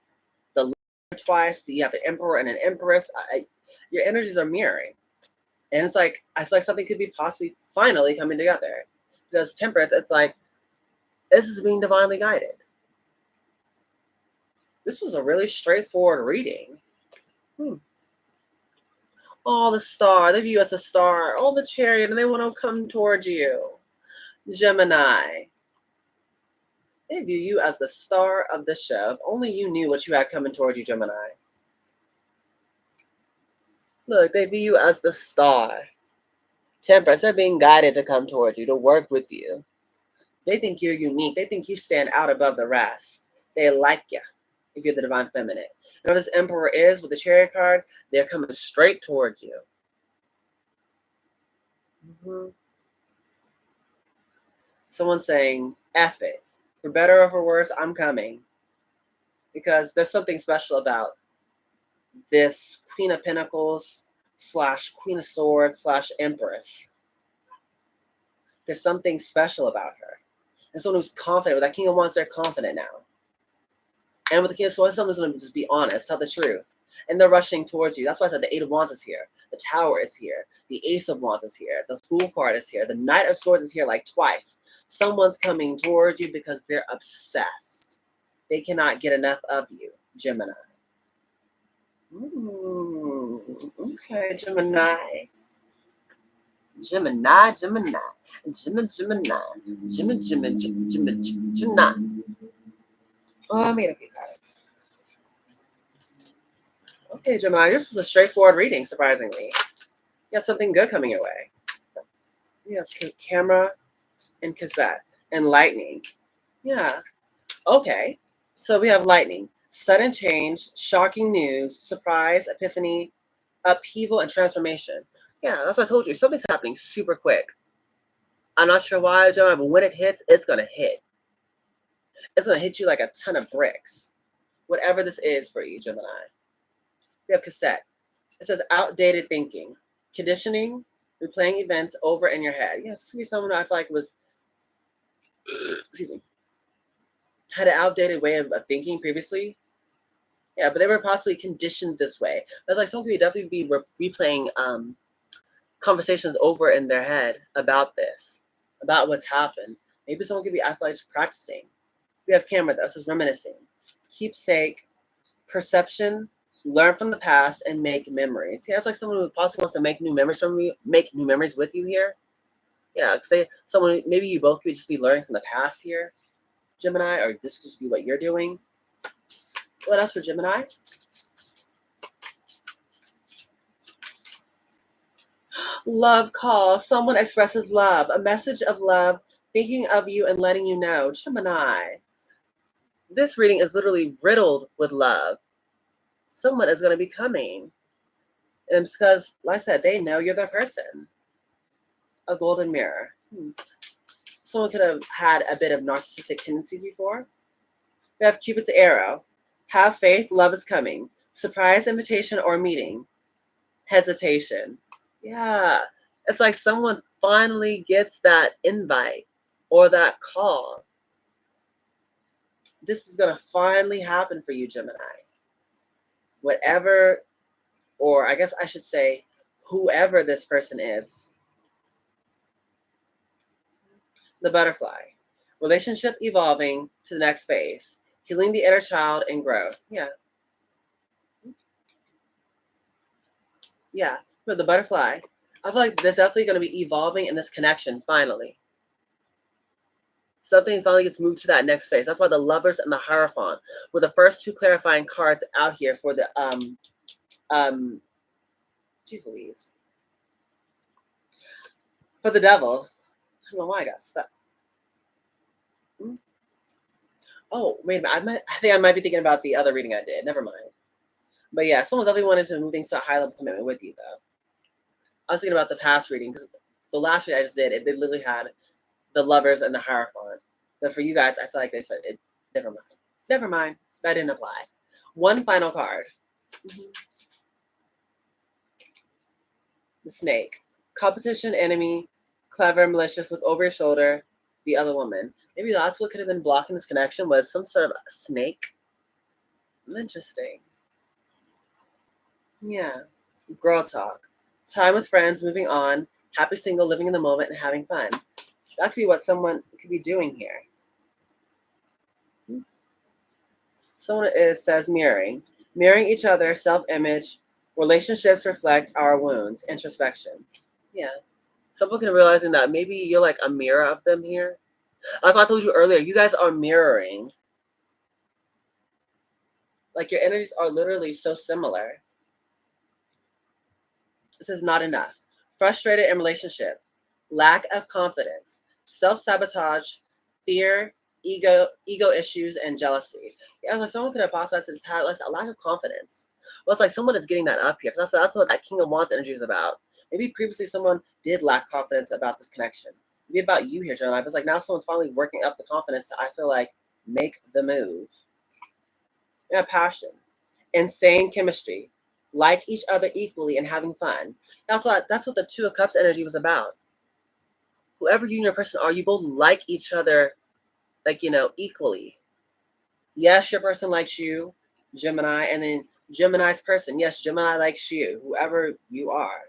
the Lover twice, you have an Emperor and an Empress. Your energies are mirroring. And it's like, I feel like something could be possibly finally coming together. Because Temperance, it's like, this is being divinely guided. This was a really straightforward reading. Oh, the Star. They view you as a star. Oh, the Chariot, and they want to come towards you. Gemini. They view you as the star of the show. If only you knew what you had coming towards you, Gemini. Look, they view you as the star. Temperance, they're being guided to come towards you, to work with you. They think you're unique. They think you stand out above the rest. They like you if you're the divine feminine. You know what this Emperor is with the Chariot card? They're coming straight towards you. Someone's saying, F it. For better or for worse, I'm coming. Because there's something special about this Queen of Pentacles / Queen of Swords / Empress. There's something special about her. And someone who's confident. With that King of Wands, they're confident now. And with the King of Swords, someone's going to just be honest, tell the truth. And they're rushing towards you. That's why I said the Eight of Wands is here. The Tower is here. The Ace of Wands is here. The Fool card is here. The Knight of Swords is here like twice. Someone's coming towards you because they're obsessed. They cannot get enough of you, Gemini. Okay, Gemini. Gemini. Gemini. Oh, I made a few cards. Hey, Gemini, this was a straightforward reading, surprisingly. You got something good coming your way. You have camera and cassette and lightning. Yeah. Okay. So we have lightning, sudden change, shocking news, surprise, epiphany, upheaval, and transformation. Yeah, that's what I told you. Something's happening super quick. I'm not sure why, Gemini, but when it hits, it's going to hit. It's going to hit you like a ton of bricks. Whatever this is for you, Gemini. We have cassette. It says outdated thinking, conditioning, replaying events over in your head. Yeah, this could be someone I feel like was, excuse me, had an outdated way of thinking previously. Yeah, but they were possibly conditioned this way. That's like someone could definitely be replaying conversations over in their head about this, about what's happened. Maybe someone could be, I feel like, just practicing. We have camera, this is reminiscing, keepsake, perception, learn from the past, and make memories. Yeah, it's like someone who possibly wants to make new memories from you, make new memories with you here. Yeah, say someone, maybe you both could just be learning from the past here, Gemini, or this could just be what you're doing. What else for Gemini? Love call. Someone expresses love, a message of love, thinking of you and letting you know. Gemini. This reading is literally riddled with love. Someone is going to be coming. And it's because, like I said, they know you're their person. A golden mirror. Someone could have had a bit of narcissistic tendencies before. We have Cupid's arrow. Have faith, love is coming. Surprise invitation or meeting. Hesitation. Yeah. It's like someone finally gets that invite or that call. This is going to finally happen for you, Gemini. Whatever, or I guess I should say, whoever this person is. The butterfly. Relationship evolving to the next phase. Healing the inner child and growth. Yeah. Yeah. For the butterfly. I feel like there's definitely going to be evolving in this connection finally. Something finally gets moved to that next phase. That's why the Lovers and the Hierophant were the first two clarifying cards out here for the geez Louise. For the Devil. I don't know why I got stuck. Oh, wait a minute. I think I might be thinking about the other reading I did. Never mind. But yeah, someone's definitely wanted to move things to a high level commitment with you, though. I was thinking about the past reading because the last reading I just did, they literally had the Lovers and the Hierophant. But for you guys, I feel like they said it. Never mind. Never mind. That didn't apply. One final card. The Snake. Competition, enemy, clever, malicious, look over your shoulder, the other woman. Maybe that's what could have been blocking this connection was some sort of snake. Interesting. Yeah. Girl talk. Time with friends, moving on, happy single, living in the moment, and having fun. That could be what someone could be doing here. Someone says mirroring. Mirroring each other, self-image, relationships reflect our wounds, introspection. Yeah. Someone can realizing that maybe you're like a mirror of them here. That's what I told you earlier. You guys are mirroring. Like your energies are literally so similar. This is not enough. Frustrated in relationship, lack of confidence, self-sabotage, fear, ego issues, and jealousy. Yeah, like someone could have possibly had like a lack of confidence. Well, it's like someone is getting that up here. That's what that King of Wands energy is about. Maybe previously someone did lack confidence about this connection. Maybe about you here, Jeremiah. But it's like now someone's finally working up the confidence to, I feel like, make the move. Yeah, passion, insane chemistry, like each other equally and having fun. That's what the Two of Cups energy was about. Whoever you and your person are, you both like each other, like equally. Yes, your person likes you, Gemini, and then Gemini's person. Yes, Gemini likes you, whoever you are.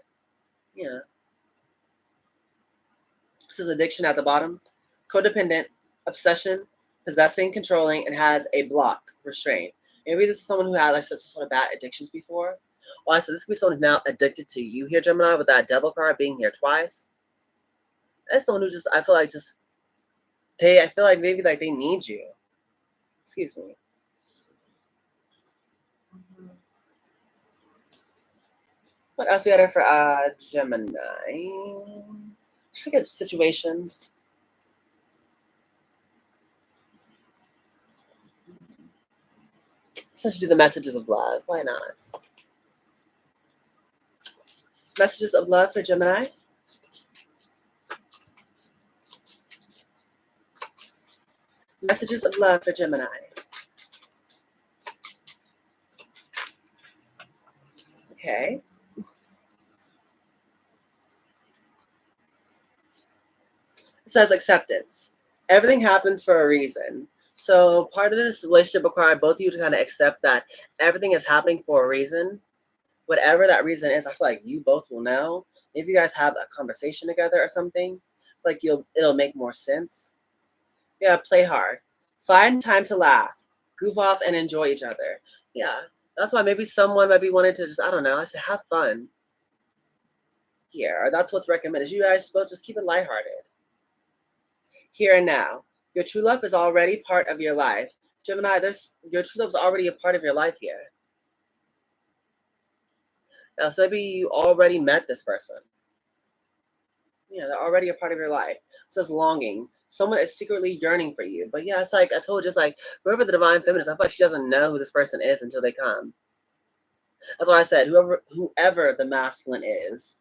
Yeah. This is addiction at the bottom. Codependent, obsession, possessing, controlling, and has a block, restraint. Maybe this is someone who had like such sort of bad addictions before. Oh, so this could be someone who's now addicted to you here, Gemini, with that devil card being here twice. That's someone who just I feel like maybe like they need you. Excuse me. What else we got here for Gemini? Should I get situations? Let's do the messages of love. Why not? Messages of love for Gemini. Messages of love for Gemini. Okay. It says acceptance. Everything happens for a reason. So part of this relationship requires both of you to kind of accept that everything is happening for a reason. Whatever that reason is, I feel like you both will know. If you guys have a conversation together or something, like it'll make more sense. Yeah, play hard. Find time to laugh, goof off, and enjoy each other. Yeah, that's why maybe someone might be wanting to just, I don't know, I said have fun here. Or that's what's recommended. You guys both just keep it lighthearted. Here and now. Your true love is already part of your life. Gemini, your true love is already a part of your life here. Now, so maybe you already met this person. Yeah, they're already a part of your life. It says longing. Someone is secretly yearning for you. But yeah, it's like I told you, it's like whoever the divine feminist, I feel like she doesn't know who this person is until they come. That's why I said whoever the masculine is.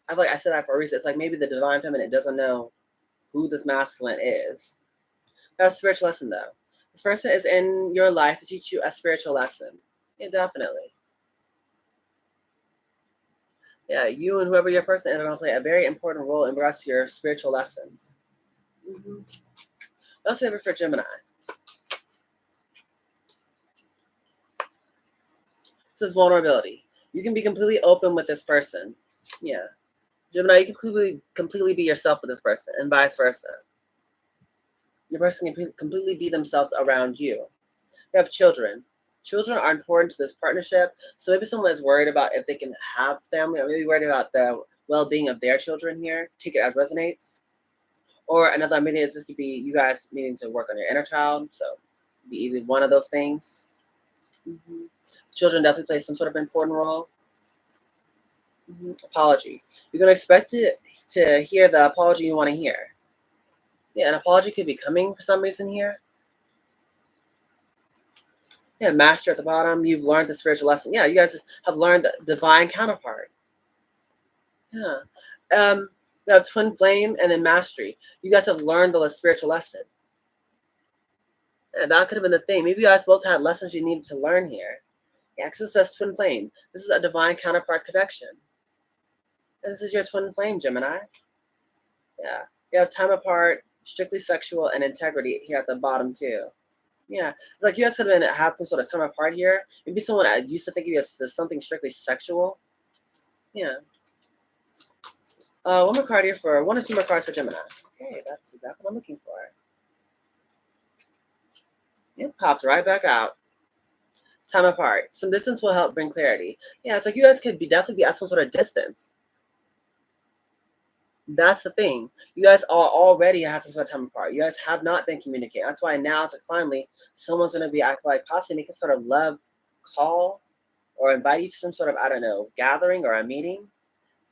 I feel like I said that for a reason. It's like maybe the divine feminine doesn't know who this masculine is. That's a spiritual lesson though. This person is in your life to teach you a spiritual lesson. Yeah, definitely. Yeah, you and whoever your person is are going to play a very important role in regards to your spiritual lessons. Mm-hmm. That's favorite for Gemini. It says vulnerability. You can be completely open with this person. Yeah. Gemini, you can completely be yourself with this person and vice versa. Your person can completely be themselves around you. You have children. Children are important to this partnership. So maybe someone is worried about if they can have family or maybe worried about the well-being of their children here. Take it as resonates. Or another meaning is this could be you guys needing to work on your inner child. So be either one of those things. Mm-hmm. Children definitely play some sort of important role. Mm-hmm. Apology. You're gonna expect to hear the apology you want to hear. Yeah, an apology could be coming for some reason here. Yeah, master at the bottom. You've learned the spiritual lesson. Yeah, you guys have learned the divine counterpart. Yeah. We have twin flame and then mastery. You guys have learned the spiritual lesson. Yeah, that could have been the thing. Maybe you guys both had lessons you needed to learn here. Yeah, because it says twin flame. This is a divine counterpart connection. And this is your twin flame, Gemini. Yeah. You have time apart, strictly sexual, and integrity here at the bottom too. Yeah. It's like you guys could have been have some sort of time apart here. Maybe someone used to think of you as something strictly sexual. Yeah. One more card here for one or two more cards for Gemini. Okay, that's exactly what I'm looking for. It popped right back out. Time apart. Some distance will help bring clarity. Yeah, it's like you guys could definitely be at some sort of distance. That's the thing. You guys are already at some sort of time apart. You guys have not been communicating. That's why now it's like finally someone's gonna be, I feel like, possibly make a sort of love call or invite you to some sort of, I don't know, gathering or a meeting.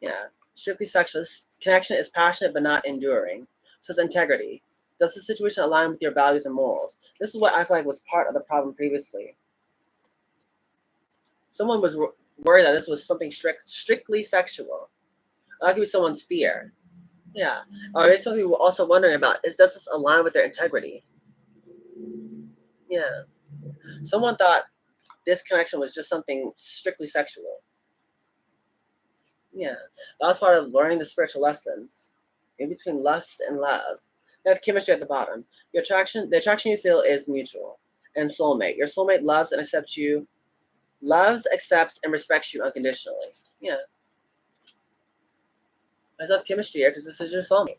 Yeah. Strictly sexual. This connection is passionate but not enduring. So it's integrity. Does the situation align with your values and morals? This is what I feel like was part of the problem previously. Someone was worried that this was something strictly sexual. That could be someone's fear. Yeah. Or maybe some people were also wondering about does this align with their integrity? Yeah. Someone thought this connection was just something strictly sexual. Yeah. That was part of learning the spiritual lessons in between lust and love. You have chemistry at the bottom. The attraction you feel is mutual. And soulmate. Your soulmate loves, accepts, and respects you unconditionally. Yeah. I have chemistry here because this is your soulmate.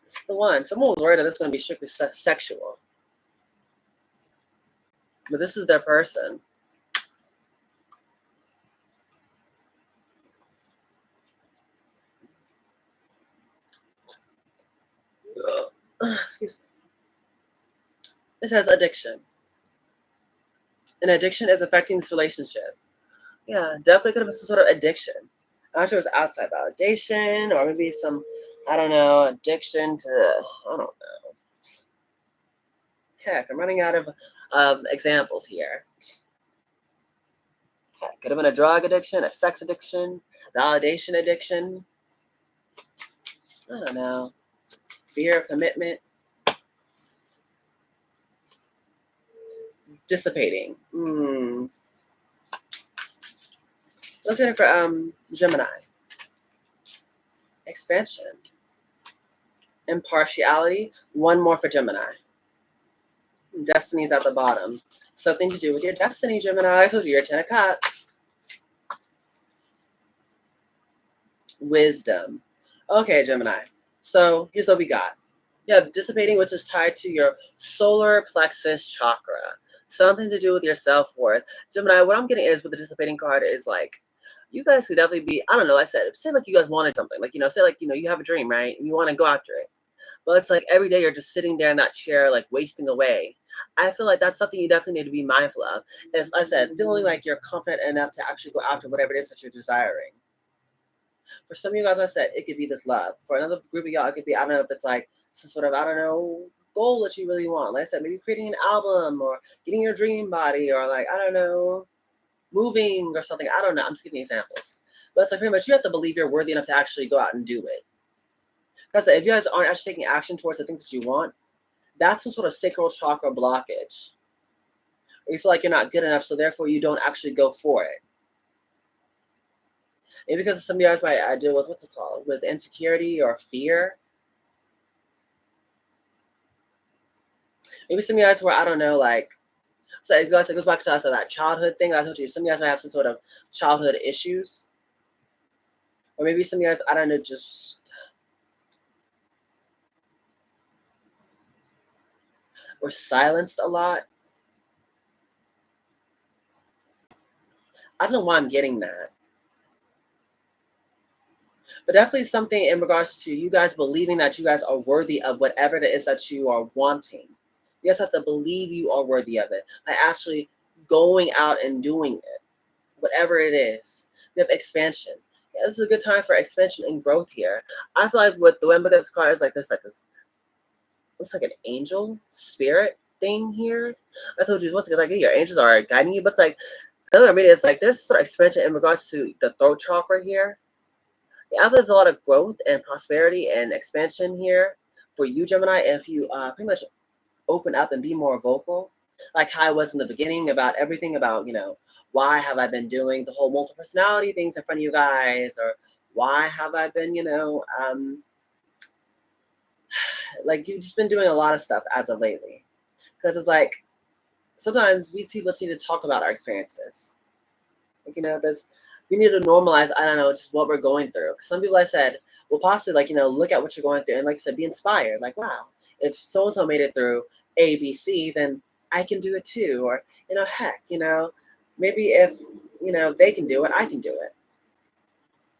This is the one. Someone was worried that this is going to be strictly sexual. But this is their person. Excuse me. This has addiction. An addiction is affecting this relationship. Yeah, definitely could have been some sort of addiction. I'm not sure it was outside validation or maybe some, I don't know, addiction to, I don't know. Heck, I'm running out of examples here. Heck, could have been a drug addiction, a sex addiction, validation addiction. I don't know. Fear of commitment, dissipating. Let's get it for Gemini. Expansion, impartiality. One more for Gemini. Destiny's at the bottom. Something to do with your destiny, Gemini. I told you, you're 10 of Cups. Wisdom. Okay, Gemini. So here's what we got. You have dissipating, which is tied to your solar plexus chakra. Something to do with your self-worth. Gemini, what I'm getting is with the dissipating card is like, you guys could definitely be, I don't know, I said, say like you guys wanted something. Like, say like, you have a dream, right? And you want to go after it. But it's like every day you're just sitting there in that chair, like wasting away. I feel like that's something you definitely need to be mindful of. As I said, feeling like you're confident enough to actually go after whatever it is that you're desiring. For some of you guys, I said, it could be this love. For another group of y'all, it could be, I don't know if it's like some sort of, I don't know, goal that you really want. Like I said, maybe creating an album or getting your dream body or like, I don't know, moving or something. I don't know. I'm just giving examples. But it's like pretty much you have to believe you're worthy enough to actually go out and do it. Because if you guys aren't actually taking action towards the things that you want, that's some sort of sacral chakra blockage. Or you feel like you're not good enough, so therefore you don't actually go for it. Maybe because some of you guys might deal with, what's it called, with insecurity or fear. Maybe some of you guys were, I don't know, like, so it goes back to us, that childhood thing. I told you, some of you guys might have some sort of childhood issues. Or maybe some of you guys, I don't know, just were silenced a lot. I don't know why I'm getting that. But definitely something in regards to you guys believing that you guys are worthy of whatever it is that you are wanting. You guys have to believe you are worthy of it by actually going out and doing it, whatever it is. We have expansion. Yeah, this is a good time for expansion and growth here. I feel like with the way this card is like this, looks like an angel spirit thing here. I told you once again, like your angels are guiding you, but it's like another meaning is like this sort of expansion in regards to the throat chakra here. Yeah, there's a lot of growth and prosperity and expansion here for you, Gemini, if you pretty much open up and be more vocal, like how I was in the beginning about everything about, why have I been doing the whole multiple personality things in front of you guys, or why have I been, like you've just been doing a lot of stuff as of lately. Because it's like, sometimes we people need to talk about our experiences. Like, we need to normalize, I don't know, just what we're going through. Some people I said will possibly like, look at what you're going through and like I said, be inspired. Like, wow, if so-and-so made it through A, B, C, then I can do it too. Or, heck, maybe if, they can do it, I can do it.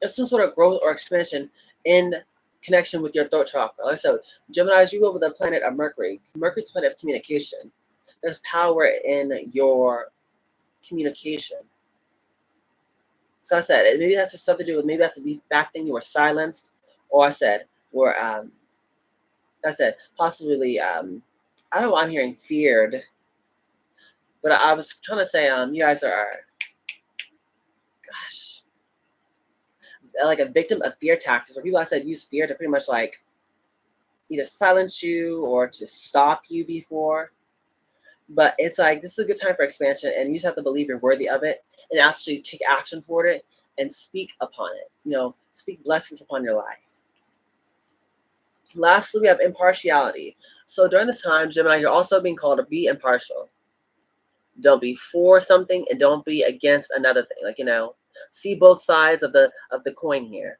There's some sort of growth or expansion in connection with your throat chakra. Like I said, Gemini, you go with the planet of Mercury. Mercury's the planet of communication. There's power in your communication. So I said, maybe that's just something to do with, maybe that's a back thing, you were silenced, or I said, possibly, I don't know why I'm hearing feared, but I was trying to say, you guys are, gosh, like a victim of fear tactics, or people I said use fear to pretty much like either silence you or to stop you before. But it's like, this is a good time for expansion, and you just have to believe you're worthy of it and actually take action toward it and speak upon it. Speak blessings upon your life. Lastly, we have impartiality. So during this time, Gemini, you're also being called to be impartial. Don't be for something and don't be against another thing. Like, see both sides of the coin here.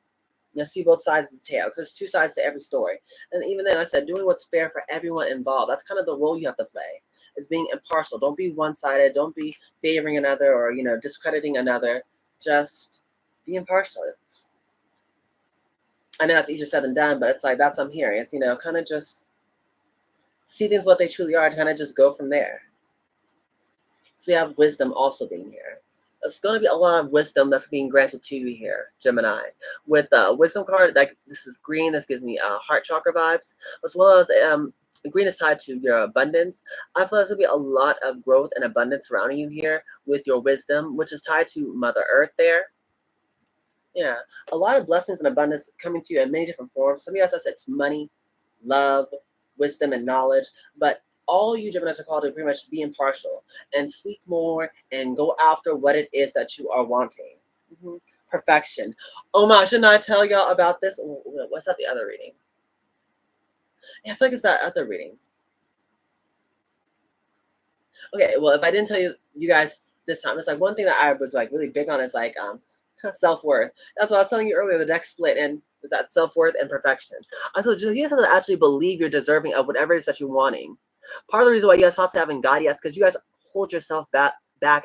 See both sides of the tail. Because there's two sides to every story. And even then, I said, doing what's fair for everyone involved. That's kind of the role you have to play. Is being impartial. Don't be one-sided. Don't be favoring another or, discrediting another. Just be impartial. I know that's easier said than done, but it's like, that's what I'm hearing. It's, kind of just see things what they truly are, to kind of just go from there. So you have wisdom also being here. There's going to be a lot of wisdom that's being granted to you here, Gemini. With the wisdom card, like this is green. This gives me heart chakra vibes, as well as green is tied to your abundance. I feel there's going to be a lot of growth and abundance surrounding you here with your wisdom, which is tied to Mother Earth there. Yeah, a lot of blessings and abundance coming to you in many different forms. Some of you guys, I said it's money, love, wisdom, and knowledge. But all you Geminis are called to pretty much be impartial and speak more and go after what it is that you are wanting. Mhm. Perfection. Oh my, shouldn't I tell y'all about this? What's that? The other reading? Yeah, I feel like it's that other reading. Okay, well, if I didn't tell you guys this time, it's like one thing that I was like really big on is like self-worth. That's what I was telling you earlier. The deck split and that self-worth and perfection. I told you guys have to actually believe you're deserving of whatever it is that you're wanting. Part of the reason why you guys possibly haven't got it yet is because you guys hold yourself back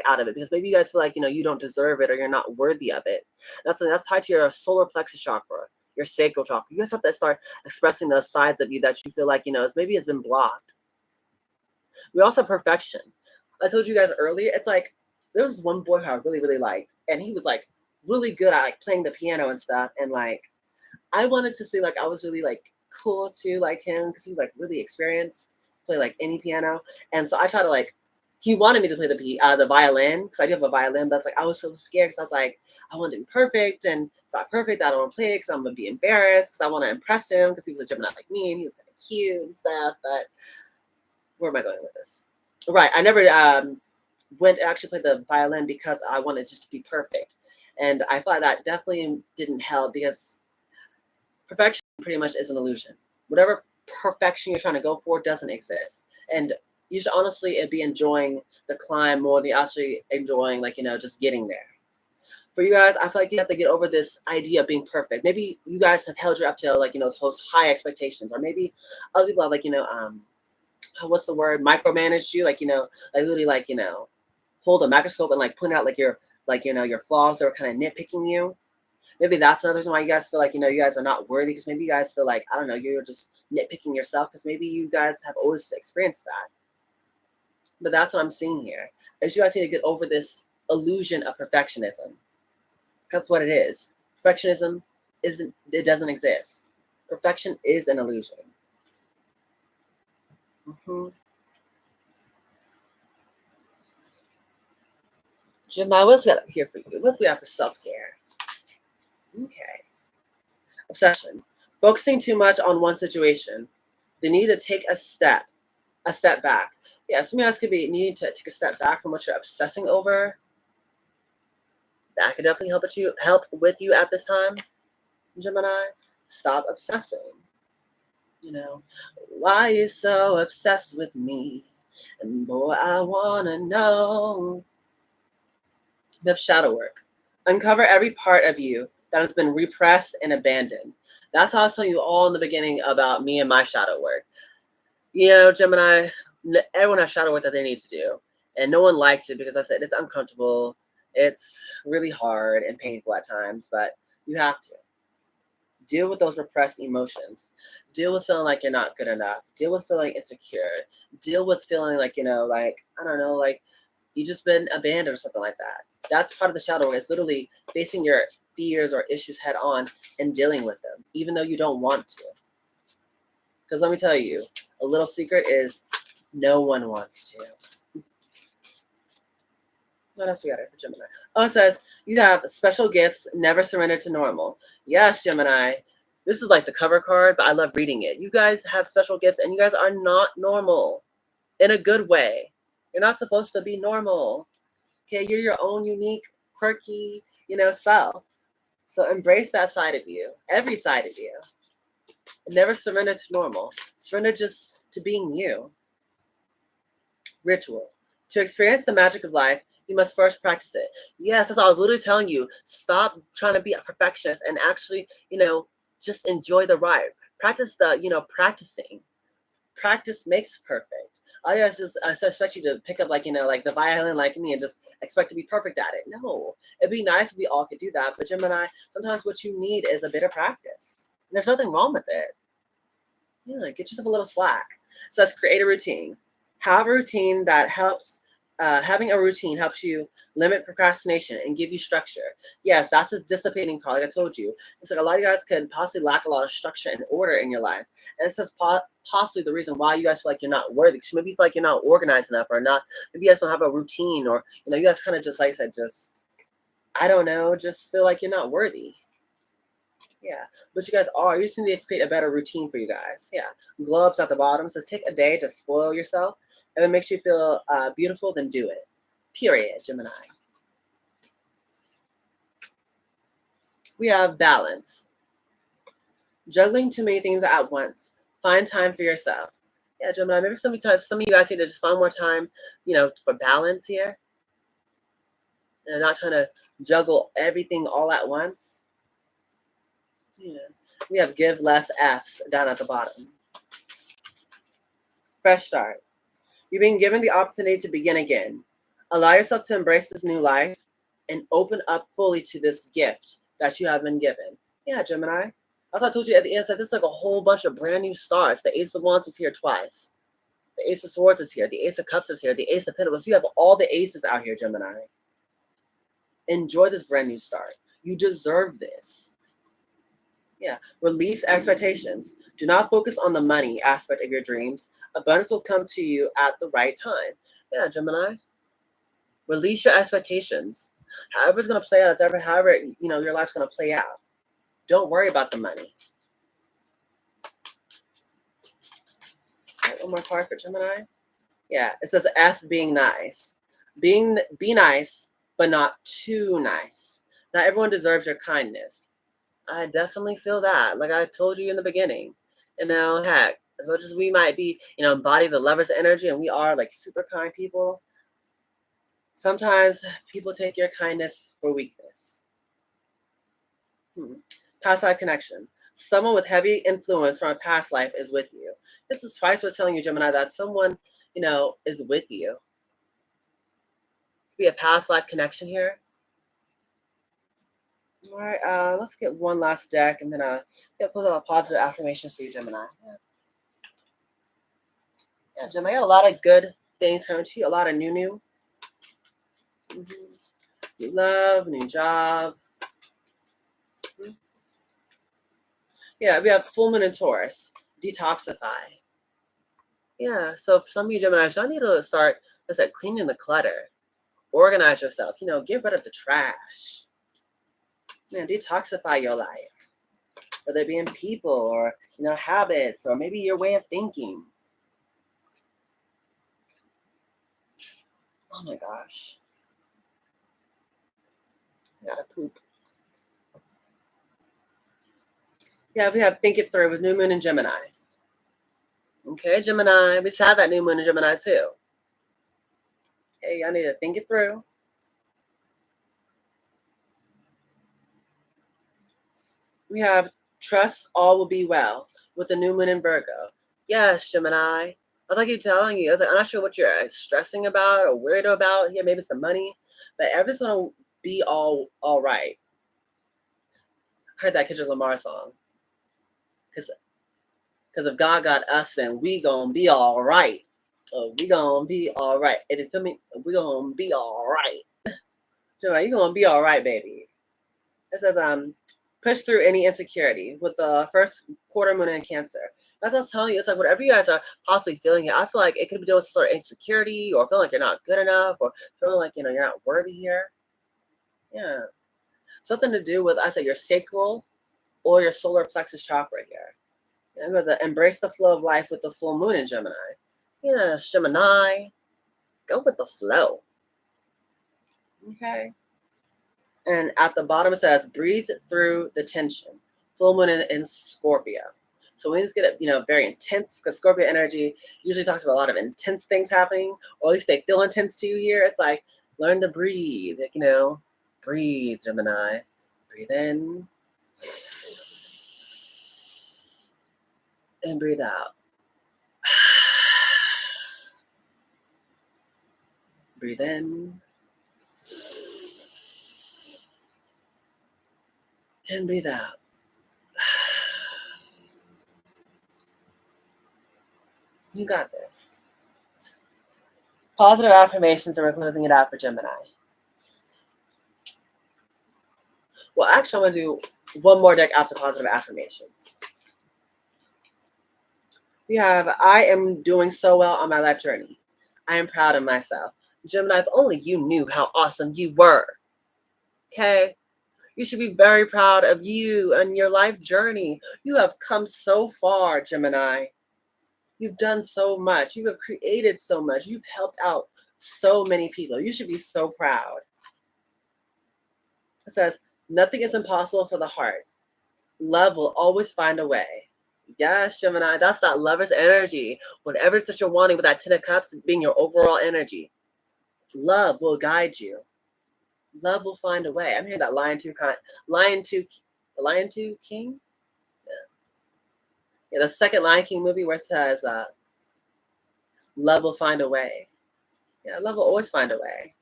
out of it, because maybe you guys feel like you don't deserve it or you're not worthy of it. That's tied to your solar plexus chakra, your sacral chakra. You guys have to start expressing those sides of you that you feel like maybe has been blocked. We also have perfection. I told you guys earlier, it's like there was one boy who I really, really liked, and he was like really good at like playing the piano and stuff. And like I wanted to see like I was really like cool too, like him, because he was like really experienced, play like any piano. And so I tried to like he wanted me to play the violin because I do have a violin, but it's like I was so scared because I was like I want to be perfect, and it's not perfect. I don't want to play it because I'm gonna be embarrassed because I want to impress him because he was a Gemini like me and he was kind of cute and stuff. But where am I going with this? Right. I never went to actually play the violin because I wanted it to be perfect. And I thought that definitely didn't help because perfection pretty much is an illusion. Whatever perfection you're trying to go for doesn't exist. And you should honestly be enjoying the climb more than actually enjoying, like, just getting there. For you guys, I feel like you have to get over this idea of being perfect. Maybe you guys have held you up to, like, those high expectations. Or maybe other people have, like, what's the word, micromanage you, like like literally like hold a microscope and like point out like your flaws that are kind of nitpicking you. Maybe that's another reason why you guys feel like you guys are not worthy, because maybe you guys feel like, I don't know, you're just nitpicking yourself because maybe you guys have always experienced that. But that's what I'm seeing here, is you guys need to get over this illusion of perfectionism. That's what it is. Perfectionism doesn't exist. Perfection is an illusion. Mm-hmm. Gemini, what's we got here for you? What do we have for self-care? Okay. Obsession. Focusing too much on one situation. The need to take a step back. Yeah, some of you guys could be needing to take a step back from what you're obsessing over. That could definitely help with you at this time, Gemini. Stop obsessing. Why you so obsessed with me? And boy, I wanna know. We have shadow work. Uncover every part of you that has been repressed and abandoned. That's how I was telling you all in the beginning about me and my shadow work. Gemini, everyone has shadow work that they need to do. And no one likes it because I said it's uncomfortable. It's really hard and painful at times, but you have to. Deal with those repressed emotions. Deal with feeling like you're not good enough. Deal with feeling insecure. Deal with feeling like, like, I don't know, like you just been abandoned or something like that. That's part of the shadow work. It's literally facing your fears or issues head on and dealing with them, even though you don't want to. Because let me tell you, a little secret is no one wants to. What else we got here for Gemini? Oh, it says, you have special gifts, never surrender to normal. Yes, Gemini. This is like the cover card, but I love reading it. You guys have special gifts, and you guys are not normal in a good way. You're not supposed to be normal. Okay, you're your own unique, quirky, self. So embrace that side of you, every side of you. Never surrender to normal. Surrender just to being you. Ritual. To experience the magic of life, you must first practice it. Yes, that's what I was literally telling you. Stop trying to be a perfectionist and actually, just enjoy the ride. Practice practicing. Practice makes perfect. I guys just expect you to pick up like the violin like me and just expect to be perfect at it. No, it'd be nice if we all could do that. But Gemini, sometimes what you need is a bit of practice. And there's nothing wrong with it. Yeah, get yourself a little slack. So let's create a routine. Have a routine that helps Having a routine helps you limit procrastination and give you structure. Yes, that's a dissipating card, like I told you. It's like a lot of you guys could possibly lack a lot of structure and order in your life. And this is possibly the reason why you guys feel like you're not worthy. Because maybe you feel like you're not organized enough or not. Maybe you guys don't have a routine or, you guys kind of just, like I said, just, I don't know, just feel like you're not worthy. Yeah, but you guys are. You just need to create a better routine for you guys. Yeah, glow ups at the bottom. So take a day to spoil yourself. If it makes you feel beautiful, then do it. Period, Gemini. We have balance. Juggling too many things at once. Find time for yourself. Yeah, Gemini, maybe some of you guys need to just find more time, for balance here. And not trying to juggle everything all at once. Yeah. We have give less F's down at the bottom. Fresh start. You're being given the opportunity to begin again. Allow yourself to embrace this new life and open up fully to this gift that you have been given. Yeah, Gemini. As I told you at the end, this is like a whole bunch of brand new starts. The Ace of Wands is here twice. The Ace of Swords is here. The Ace of Cups is here. The Ace of Pentacles. You have all the aces out here, Gemini. Enjoy this brand new start. You deserve this. Yeah. Release expectations. Do not focus on the money aspect of your dreams. Abundance will come to you at the right time. Yeah, Gemini. Release your expectations. However it's going to play out, however your life's going to play out. Don't worry about the money. All right, one more card for Gemini. Yeah, it says F, being nice. Be nice, but not too nice. Not everyone deserves your kindness. I definitely feel that. Like I told you in the beginning. Heck, as much as we might be, embody the lover's energy and we are like super kind people, sometimes people take your kindness for weakness. Past life connection. Someone with heavy influence from a past life is with you. This is twice what's telling you, Gemini, that someone, is with you. Be a past life connection here. All right, let's get one last deck, and then close out a positive affirmation for you, Gemini. Yeah, Gemini, a lot of good things coming to you. A lot of new. New love, new job. Yeah, we have full moon in Taurus. Detoxify. Yeah, so for some of you Geminis, y'all need to start, cleaning the clutter. Organize yourself. Get rid of the trash. Man, detoxify your life. Whether it be in people or, habits or maybe your way of thinking. Oh my gosh. I gotta poop. Yeah, we have think it through with new moon in Gemini. Okay, Gemini. We just had that new moon in Gemini too. Okay, y'all need to think it through. We have trust all will be well with the new moon in Virgo. Yes, Gemini. I was keep telling you, I'm not sure what you're stressing about or worried about here. Maybe it's the money, but everything's gonna be all right. I heard that Kendrick Lamar song. Because if God got us, then we gonna be all right. We gonna be all right. And you feel me? We gonna be all right. Gemini, you gonna be all right, baby. It says push through any insecurity with the first quarter moon in Cancer. That's what I was telling you. It's like whatever you guys are possibly feeling here, I feel like it could be doing some sort of insecurity or feeling like you're not good enough or feeling like you're not worthy here. Yeah. Something to do with, I say, your sacral or your solar plexus chakra here. Remember to embrace the flow of life with the full moon in Gemini. Yeah, Gemini. Go with the flow. Okay. And at the bottom it says, breathe through the tension. Full moon in Scorpio. So when things get, very intense, because Scorpio energy usually talks about a lot of intense things happening, or at least they feel intense to you here. It's like, learn to breathe, breathe, Gemini. Breathe in. And breathe out. Breathe in. And breathe out. You got this. Positive affirmations, and we're closing it out for Gemini. Well, actually, I'm going to do one more deck after positive affirmations. We have, I am doing so well on my life journey. I am proud of myself. Gemini, if only you knew how awesome you were. Okay? You should be very proud of you and your life journey. You have come so far, Gemini. You've done so much. You have created so much. You've helped out so many people. You should be so proud. It says, nothing is impossible for the heart. Love will always find a way. Yes, Gemini, that's that lover's energy. Whatever it is that you're wanting with that 10 of cups being your overall energy, love will guide you. Love will find a way. I'm hearing that Lion 2 King? Yeah, the second Lion King movie where it says, love will find a way. Yeah, love will always find a way.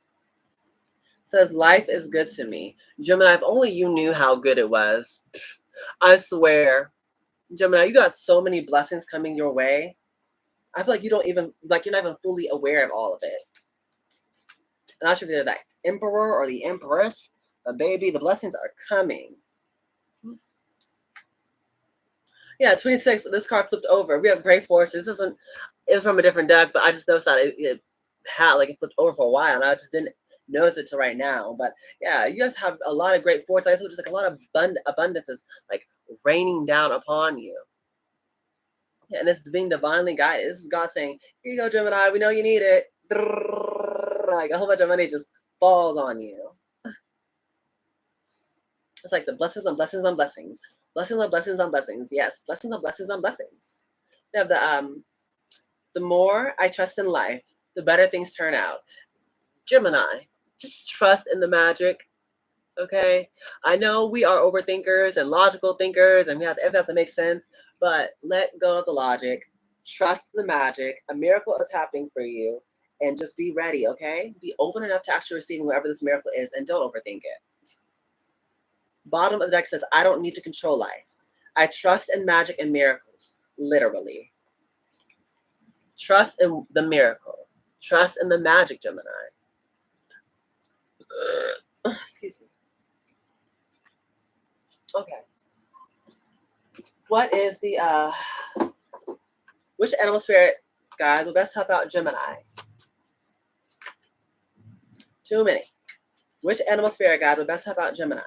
It says, life is good to me. Gemini, if only you knew how good it was. I swear. Gemini, you got so many blessings coming your way. I feel like you don't even, like, you're not even fully aware of all of it. And I should be that emperor or the empress, but baby, the blessings are coming. Yeah, 26, this card flipped over. We have great fortune. This isn't, it was from a different deck, but I just noticed that it had, like, it flipped over for a while, and I just didn't notice it till right now. But yeah, you guys have a lot of great fortune. I saw just like a lot of abundances, like, raining down upon you. Yeah, and it's being divinely guided. This is God saying, here you go, Gemini, we know you need it. Like a whole bunch of money just falls on you. It's like the blessings on blessings on blessings. Blessings on blessings on blessings. Yes, blessings on blessings on blessings. We have the more I trust in life, the better things turn out. Gemini, just trust in the magic. Okay? I know we are overthinkers and logical thinkers and we have everything that makes sense, but let go of the logic. Trust the magic. A miracle is happening for you. And just be ready, okay? Be open enough to actually receiving whatever this miracle is and don't overthink it. Bottom of the deck says, I don't need to control life. I trust in magic and miracles, literally. Trust in the miracle. Trust in the magic, Gemini. Excuse me. Okay. What is the, which animal spirit guide will best help out Gemini? Too many. Which animal spirit guide will best help out Gemini?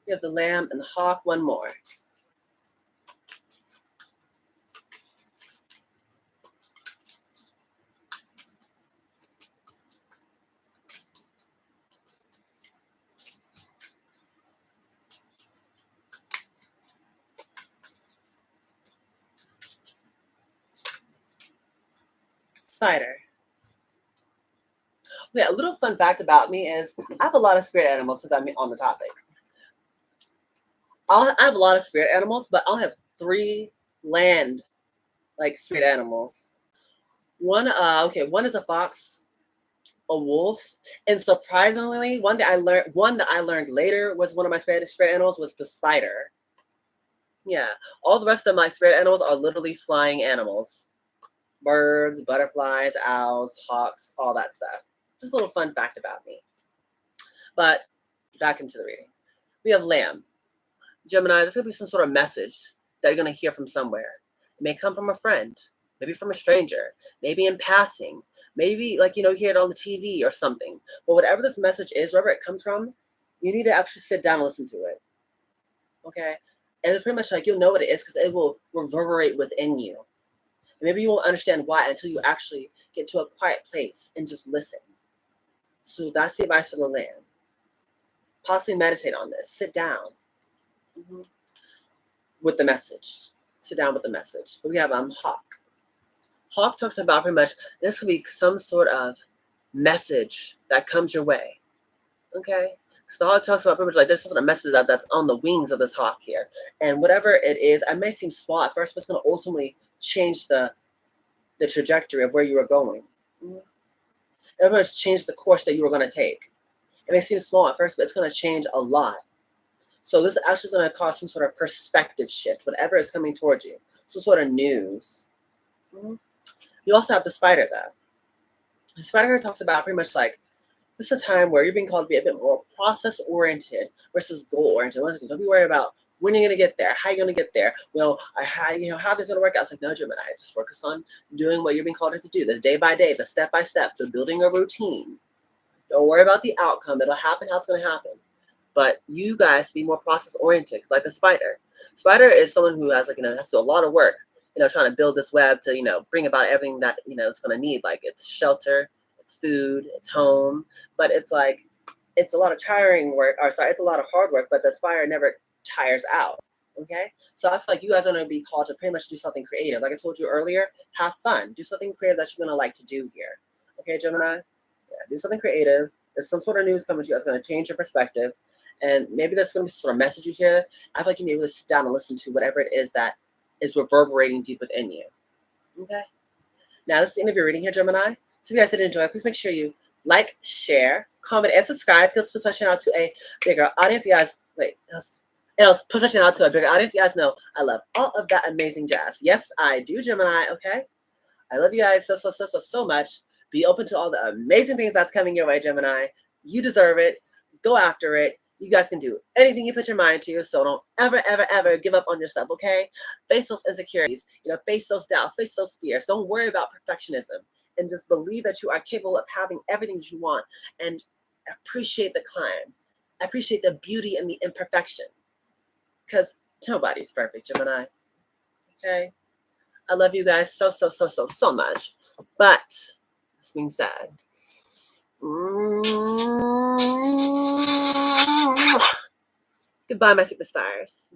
You have the lamb and the hawk. One more. Spider. Yeah, a little fun fact about me is I have a lot of spirit animals since I'm on the topic. I have a lot of spirit animals, but I'll have 3 land like spirit animals. One is a fox, a wolf, and surprisingly, one that I learned later was one of my spirit animals was the spider. Yeah, all the rest of my spirit animals are literally flying animals. Birds, butterflies, owls, hawks, all that stuff. Just a little fun fact about me. But back into the reading. We have lamb. Gemini, there's going to be some sort of message that you're going to hear from somewhere. It may come from a friend, maybe from a stranger, maybe in passing, maybe like, you hear it on the TV or something. But whatever this message is, wherever it comes from, you need to actually sit down and listen to it. Okay? And it's pretty much like you'll know what it is because it will reverberate within you. And maybe you won't understand why until you actually get to a quiet place and just listen. So that's the advice for the lamb. Possibly meditate on this. Sit down. With the message. Sit down with the message. But we have hawk. Hawk talks about pretty much this could be some sort of message that comes your way. Okay? So the hawk talks about pretty much like there's some sort of message that's on the wings of this hawk here. And whatever it is, it may seem small at first, but it's going to ultimately change the trajectory of where you are going. It's going to change the course that you were going to take. It may seem small at first, but it's going to change a lot. So this actually is going to cause some sort of perspective shift, whatever is coming towards you, some sort of news. Mhm. You also have the spider though. The spider talks about pretty much like this is a time where you're being called to be a bit more process oriented versus goal oriented. Don't be worried about when you're gonna get there, how you're gonna get there. How this gonna work out. It's like no, Gemini. Just focus on doing what you're being called to do. The day by day, the step by step, the building a routine. Don't worry about the outcome. It'll happen how it's gonna happen. But you guys be more process oriented, like the spider. Spider is someone who has has to do a lot of work, trying to build this web to bring about everything that it's going to need, like it's shelter, it's food, it's home. But it's like it's a lot of tiring work, or sorry, it's a lot of hard work. But the spider never tires out. Okay, so I feel like you guys are going to be called to pretty much do something creative. Like I told you earlier, have fun, do something creative that you're going to like to do here. Okay, Gemini, yeah, do something creative. There's some sort of news coming to you that's going to change your perspective. And maybe that's going to be sort of message you hear. I feel like you need to sit down and listen to whatever it is that is reverberating deep within you. Okay? Now, this is the end of your reading here, Gemini. So if you guys did enjoy, please make sure you like, share, comment, and subscribe. Please push my channel to a bigger audience. You guys, push my channel to a bigger audience. You guys know I love all of that amazing jazz. Yes, I do, Gemini, okay? I love you guys so much. Be open to all the amazing things that's coming your way, Gemini. You deserve it. Go after it. You guys can do anything you put your mind to, so don't ever give up on yourself, okay? Face those insecurities, face those doubts, face those fears. Don't worry about perfectionism, and just believe that you are capable of having everything that you want, and appreciate the climb. Appreciate the beauty and the imperfection, because nobody's perfect, Gemini, okay? I love you guys so much, but this being said, goodbye, my superstars.